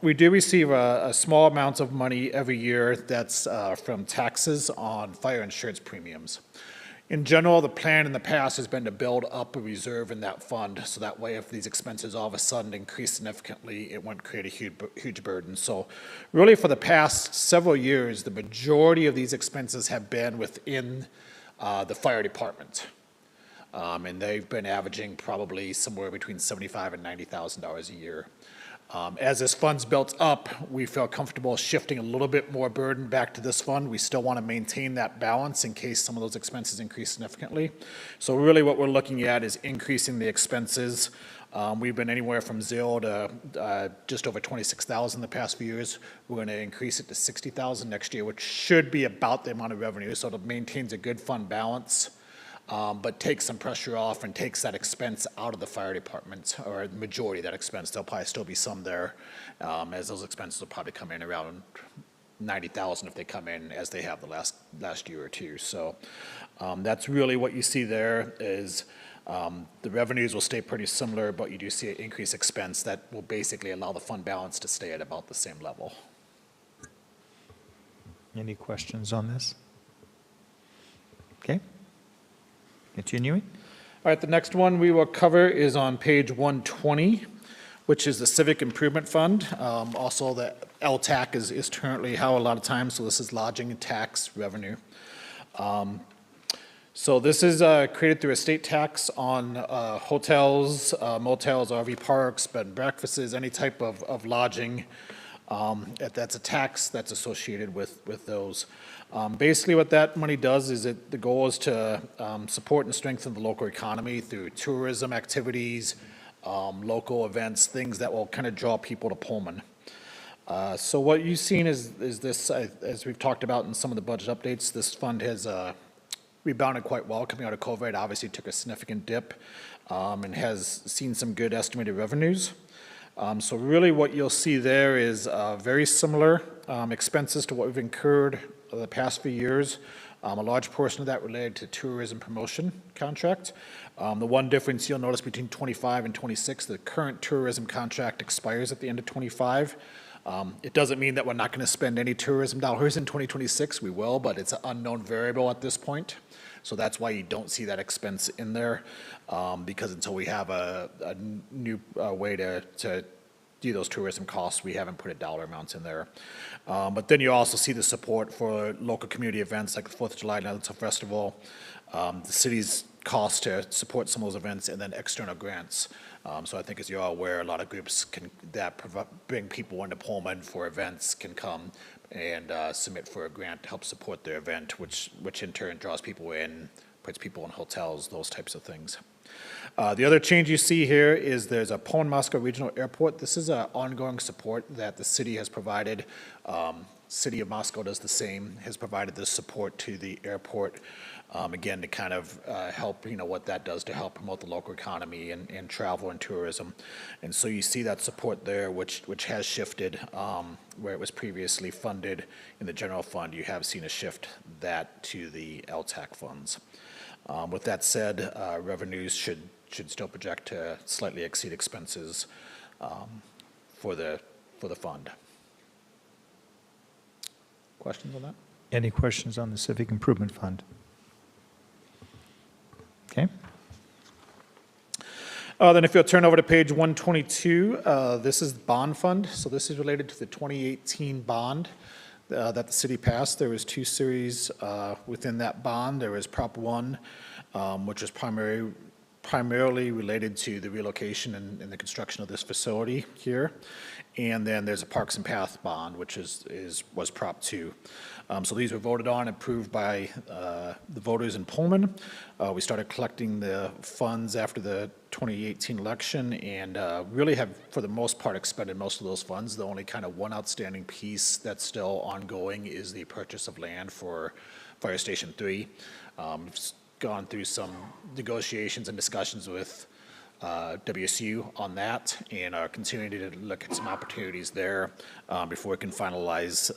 We do receive a small amount of money every year that's from taxes on fire insurance premiums. In general, the plan in the past has been to build up a reserve in that fund, so that way if these expenses all of a sudden increase significantly, it wouldn't create a huge burden. So really for the past several years, the majority of these expenses have been within the fire department. And they've been averaging probably somewhere between $75,000 and $90,000 a year. As this fund's built up, we feel comfortable shifting a little bit more burden back to this fund. We still want to maintain that balance in case some of those expenses increase significantly. So really what we're looking at is increasing the expenses. We've been anywhere from 0 to just over 26,000 the past few years. We're going to increase it to 60,000 next year, which should be about the amount of revenue. So it maintains a good fund balance. But takes some pressure off and takes that expense out of the fire department, or the majority of that expense. There'll probably still be some there, as those expenses will probably come in around 90,000 if they come in as they have the last year or two. So that's really what you see there is the revenues will stay pretty similar, but you do see an increased expense that will basically allow the fund balance to stay at about the same level. Any questions on this? Okay. Continuing. All right, the next one we will cover is on page 120, which is the Civic Improvement Fund. Also, the LTAC is currently how a lot of times, so this is lodging and tax revenue. So this is created through a state tax on hotels, motels, RV parks, bed and breakfasts, any type of lodging. That's a tax that's associated with those. Basically what that money does is the goal is to support and strengthen the local economy through tourism activities, local events, things that will kind of draw people to Pullman. So what you've seen is this, as we've talked about in some of the budget updates, this fund has rebounded quite well coming out of COVID. Obviously took a significant dip and has seen some good estimated revenues. So really what you'll see there is very similar expenses to what we've incurred the past few years. A large portion of that related to tourism promotion contract. The one difference you'll notice between 25 and 26, the current tourism contract expires at the end of 25. It doesn't mean that we're not going to spend any tourism dollars in 2026. We will, but it's an unknown variable at this point. So that's why you don't see that expense in there, because until we have a new way to do those tourism costs, we haven't put a dollar amounts in there. But then you also see the support for local community events like the 4th of July Night Festival, the city's cost to support some of those events, and then external grants. So I think as you're all aware, a lot of groups that bring people into Pullman for events can come and submit for a grant to help support their event, which in turn draws people in, puts people in hotels, those types of things. The other change you see here is there's a Pullman-Moscow Regional Airport. This is an ongoing support that the city has provided. City of Moscow does the same, has provided this support to the airport, again, to kind of help, what that does to help promote the local economy and travel and tourism. And so you see that support there, which has shifted, where it was previously funded in the general fund. You have seen a shift that to the LTAC funds. With that said, revenues should still project to slightly exceed expenses for the fund. Questions on that? Any questions on the Civic Improvement Fund? Okay. Then if you'll turn over to page 122, this is the bond fund. So this is related to the 2018 bond that the city passed. There was two series within that bond. There was Prop 1, which was primarily related to the relocation and the construction of this facility here. And then there's a Parks and Path bond, which was Prop 2. So these were voted on, approved by the voters in Pullman. We started collecting the funds after the 2018 election and really have, for the most part, expended most of those funds. The only kind of one outstanding piece that's still ongoing is the purchase of land for Fire Station 3. Gone through some negotiations and discussions with WSU on that and are continuing to look at some opportunities there before we can finalize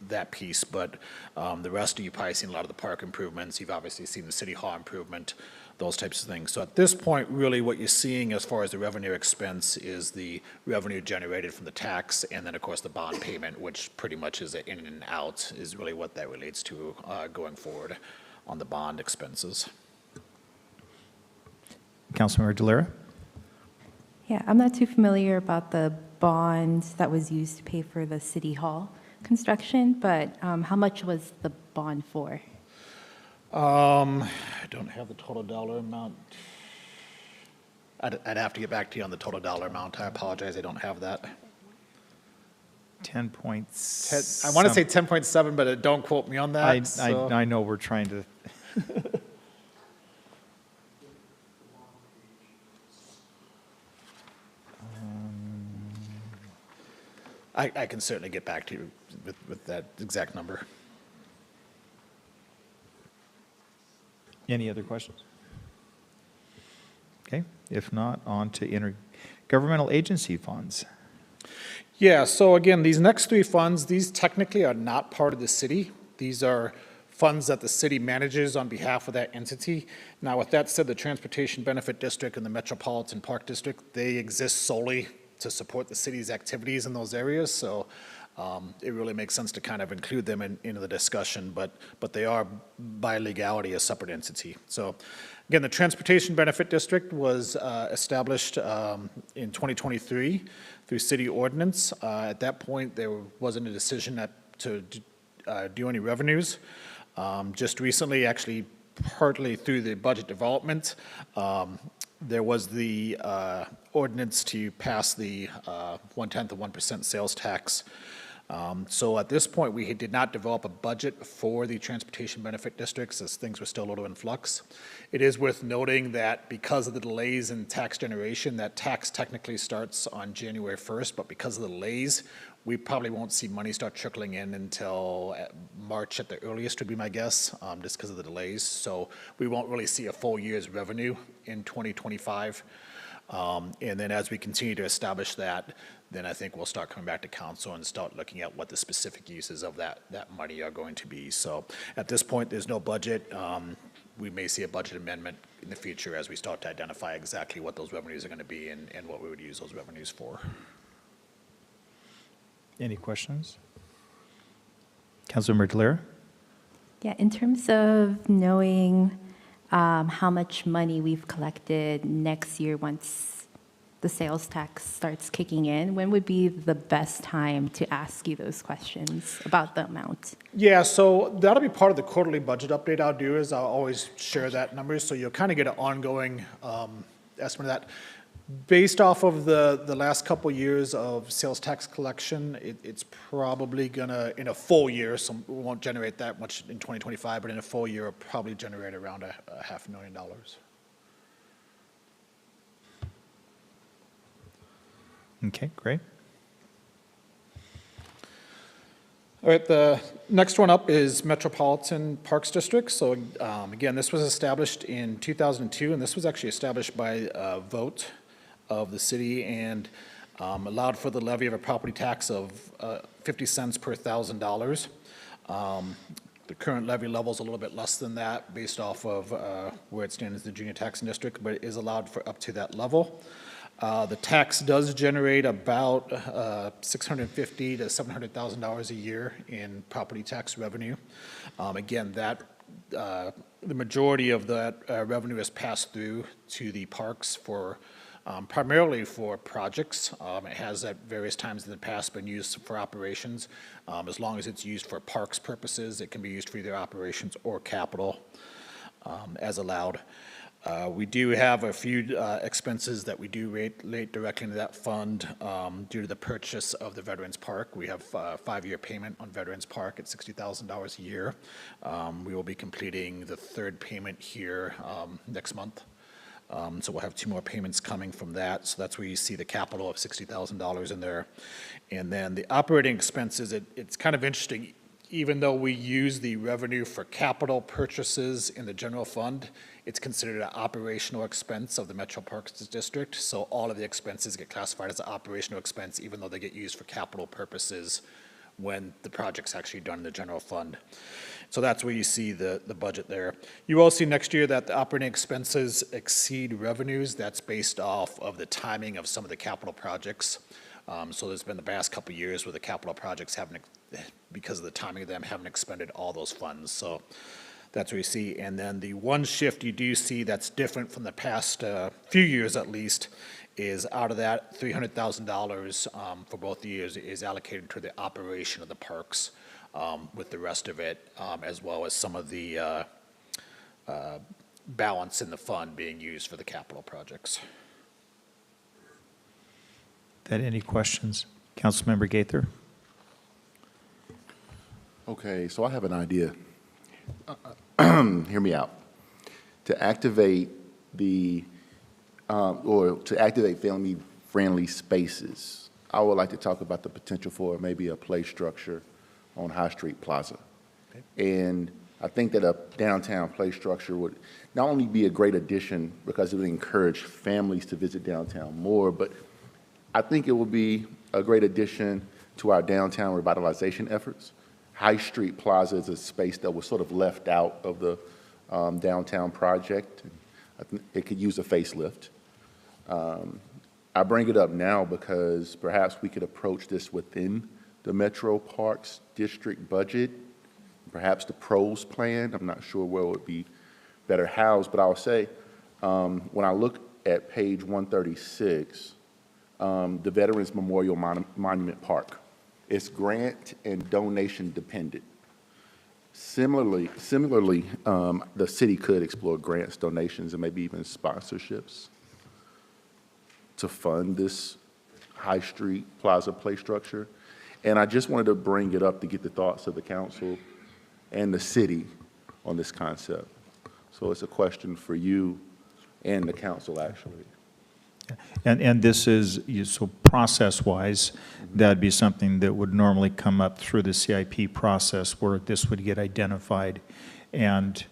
that piece. But the rest of you probably seen a lot of the park improvements. You've obviously seen the city hall improvement, those types of things. So at this point, really what you're seeing as far as the revenue expense is the revenue generated from the tax, and then of course the bond payment, which pretty much is an in and out, is really what that relates to going forward on the bond expenses. Councilmember Delera? Yeah, I'm not too familiar about the bond that was used to pay for the city hall construction, but how much was the bond for? I don't have the total dollar amount. I'd have to get back to you on the total dollar amount. I apologize, I don't have that. 10 points. I want to say 10.7, but don't quote me on that. I know we're trying to. I can certainly get back to you with that exact number. Any other questions? Okay, if not, on to intergovernmental agency funds. Yeah, so again, these next three funds, these technically are not part of the city. These are funds that the city manages on behalf of that entity. Now, with that said, the Transportation Benefit District and the Metropolitan Park District, they exist solely to support the city's activities in those areas. So it really makes sense to kind of include them into the discussion, but they are by legality a separate entity. So again, the Transportation Benefit District was established in 2023 through city ordinance. At that point, there wasn't a decision to do any revenues. Just recently, actually partly through the budget development, there was the ordinance to pass the 1/10 of 1% sales tax. So at this point, we did not develop a budget for the transportation benefit districts as things were still a little in flux. It is worth noting that because of the delays in tax generation, that tax technically starts on January 1st, but because of the delays, we probably won't see money start trickling in until March at the earliest would be my guess, just because of the delays. So we won't really see a full year's revenue in 2025. And then as we continue to establish that, then I think we'll start coming back to council and start looking at what the specific uses of that money are going to be. So at this point, there's no budget. We may see a budget amendment in the future as we start to identify exactly what those revenues are going to be and what we would use those revenues for. Any questions? Councilmember Delera? Yeah, in terms of knowing how much money we've collected next year once the sales tax starts kicking in, when would be the best time to ask you those questions about the amount? Yeah, so that'll be part of the quarterly budget update I'll do is I'll always share that number, so you'll kind of get an ongoing estimate of that. Based off of the last couple years of sales tax collection, it's probably gonna, in a full year, so we won't generate that much in 2025, but in a full year, it'll probably generate around a $500,000. Okay, great. All right, the next one up is Metropolitan Parks District. So again, this was established in 2002, and this was actually established by a vote of the city and allowed for the levy of a property tax of 50 cents per $1,000. The current levy level is a little bit less than that based off of where it stands in the junior taxing district, but it is allowed for up to that level. The tax does generate about $650,000 to $700,000 a year in property tax revenue. Again, that the majority of that revenue is passed through to the parks for primarily for projects. It has at various times in the past been used for operations. As long as it's used for parks purposes, it can be used for either operations or capital as allowed. We do have a few expenses that we do relate directly into that fund due to the purchase of the Veterans Park. We have a 5-year payment on Veterans Park at $60,000 a year. We will be completing the 3rd payment here next month. So we'll have 2 more payments coming from that. So that's where you see the capital of $60,000 in there. And then the operating expenses, it's kind of interesting. Even though we use the revenue for capital purchases in the general fund, it's considered an operational expense of the Metro Parks District. So all of the expenses get classified as an operational expense, even though they get used for capital purposes when the project's actually done in the general fund. So that's where you see the budget there. You will see next year that the operating expenses exceed revenues. That's based off of the timing of some of the capital projects. So there's been the past couple of years where the capital projects haven't, because of the timing of them, haven't expended all those funds. So that's what you see. And then the one shift you do see that's different from the past few years at least is out of that $300,000 for both years is allocated to the operation of the parks, with the rest of it, as well as some of the balance in the fund being used for the capital projects. Any questions? Councilmember Gaither? Okay, so I have an idea. Hear me out. To activate family-friendly spaces, I would like to talk about the potential for maybe a play structure on High Street Plaza. Okay. And I think that a downtown play structure would not only be a great addition because it would encourage families to visit downtown more, but I think it would be a great addition to our downtown revitalization efforts. High Street Plaza is a space that was sort of left out of the downtown project. I think it could use a facelift. I bring it up now because perhaps we could approach this within the Metro Parks District budget, perhaps the pros plan. I'm not sure where it would be better housed, but I'll say when I look at page 136, the Veterans Memorial Monument Park, it's grant and donation dependent. Similarly, the city could explore grants, donations, and maybe even sponsorships to fund this High Street Plaza play structure. And I just wanted to bring it up to get the thoughts of the council and the city on this concept. So it's a question for you and the council, actually. And this is, so process-wise, that'd be something that would normally come up through the CIP process where this would get identified and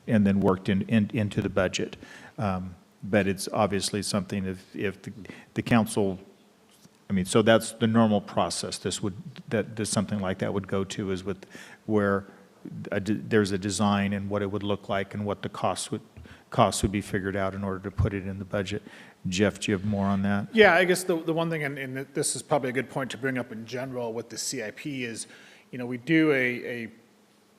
then worked into the budget. But it's obviously something if the council, I mean, so that's the normal process. Something like that would go to is with where there's a design and what it would look like and what the costs would be figured out in order to put it in the budget. Jeff, do you have more on that? Yeah, I guess the one thing, and this is probably a good point to bring up in general with the CIP is, we do a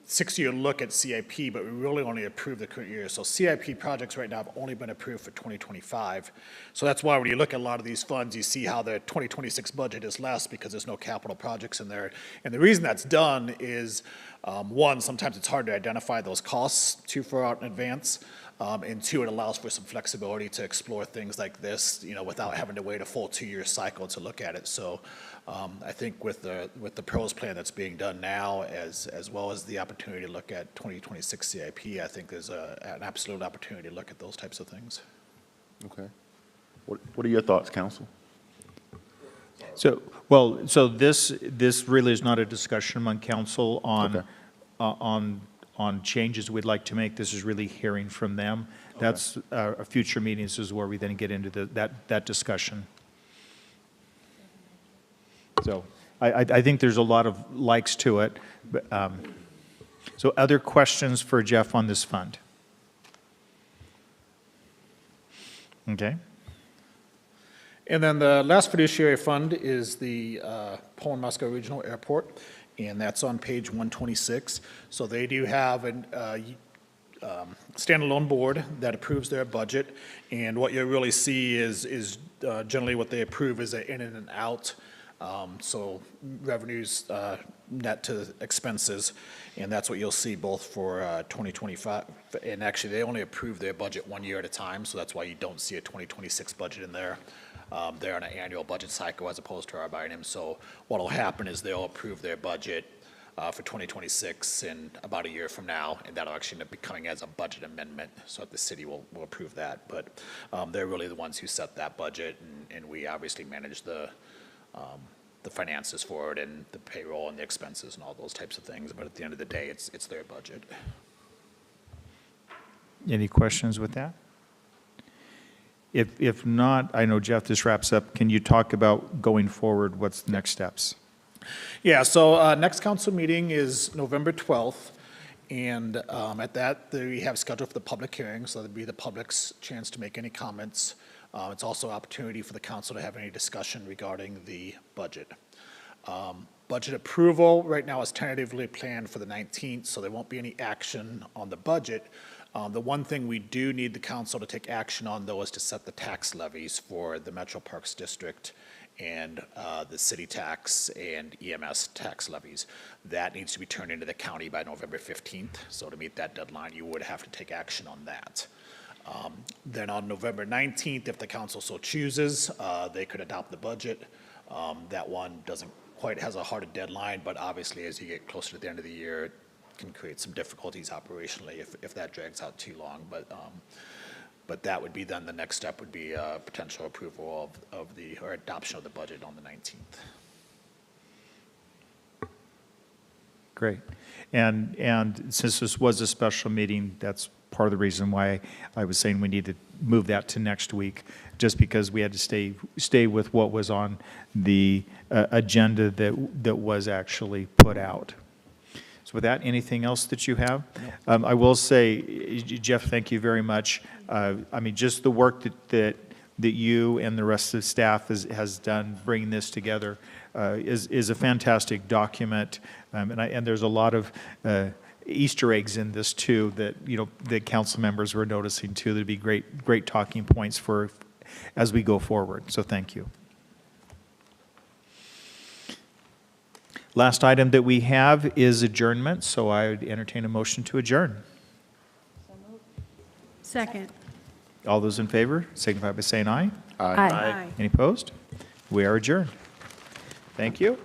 6-year look at CIP, but we really only approve the current year. So CIP projects right now have only been approved for 2025. So that's why when you look at a lot of these funds, you see how the 2026 budget is less because there's no capital projects in there. And the reason that's done is, one, sometimes it's hard to identify those costs too far out in advance. And 2, it allows for some flexibility to explore things like this, without having to wait a full 2-year cycle to look at it. So I think with the pros plan that's being done now, as well as the opportunity to look at 2026 CIP, I think there's an absolute opportunity to look at those types of things. Okay. What are your thoughts, council? So this really is not a discussion among council on, okay, on changes we'd like to make. This is really hearing from them. Okay. That's a future meetings is where we then get into that discussion. So I think there's a lot of likes to it. But, so other questions for Jeff on this fund? Okay. And then the last fiduciary fund is the Pullman Moscow Regional Airport, and that's on page 126. So they do have a standalone board that approves their budget, and what you really see is generally what they approve is an in and out So revenues net to expenses, and that's what you'll see both for 2025. And actually, they only approve their budget 1 year at a time, so that's why you don't see a 2026 budget in there. They're on an annual budget cycle as opposed to our biennium. So what will happen is they'll approve their budget for 2026 in about a year from now, and that'll actually end up becoming as a budget amendment, so the city will approve that. But they're really the ones who set that budget, and we obviously manage the finances for it and the payroll and the expenses and all those types of things. But at the end of the day, it's their budget. Any questions with that? If not, I know, Jeff, this wraps up. Can you talk about going forward? What's the next steps? Yeah, so next council meeting is November 12th, and at that, we have scheduled for the public hearing, so that'd be the public's chance to make any comments. It's also an opportunity for the council to have any discussion regarding the budget. Budget approval right now is tentatively planned for the 19th, so there won't be any action on the budget. The one thing we do need the council to take action on, though, is to set the tax levies for the Metro Parks District and the city tax and EMS tax levies. That needs to be turned into the county by November 15th. So to meet that deadline, you would have to take action on that. Then on November 19th, if the council so chooses, they could adopt the budget. That one doesn't quite has a harder deadline, but obviously as you get closer to the end of the year, it can create some difficulties operationally if that drags out too long. But that would be then the next step would be potential approval or adoption of the budget on the 19th. Great. And since this was a special meeting, that's part of the reason why I was saying we need to move that to next week, just because we had to stay with what was on the agenda that was actually put out. So with that, anything else that you have? No. I will say, Jeff, thank you very much. I mean, just the work that you and the rest of the staff has done bringing this together is a fantastic document, and there's a lot of Easter eggs in this too that the council members were noticing too. There'd be great talking points for as we go forward. So thank you. Last item that we have is adjournment, so I would entertain a motion to adjourn. Second. All those in favor signify by saying aye. Aye. Any opposed? We are adjourned. Thank you.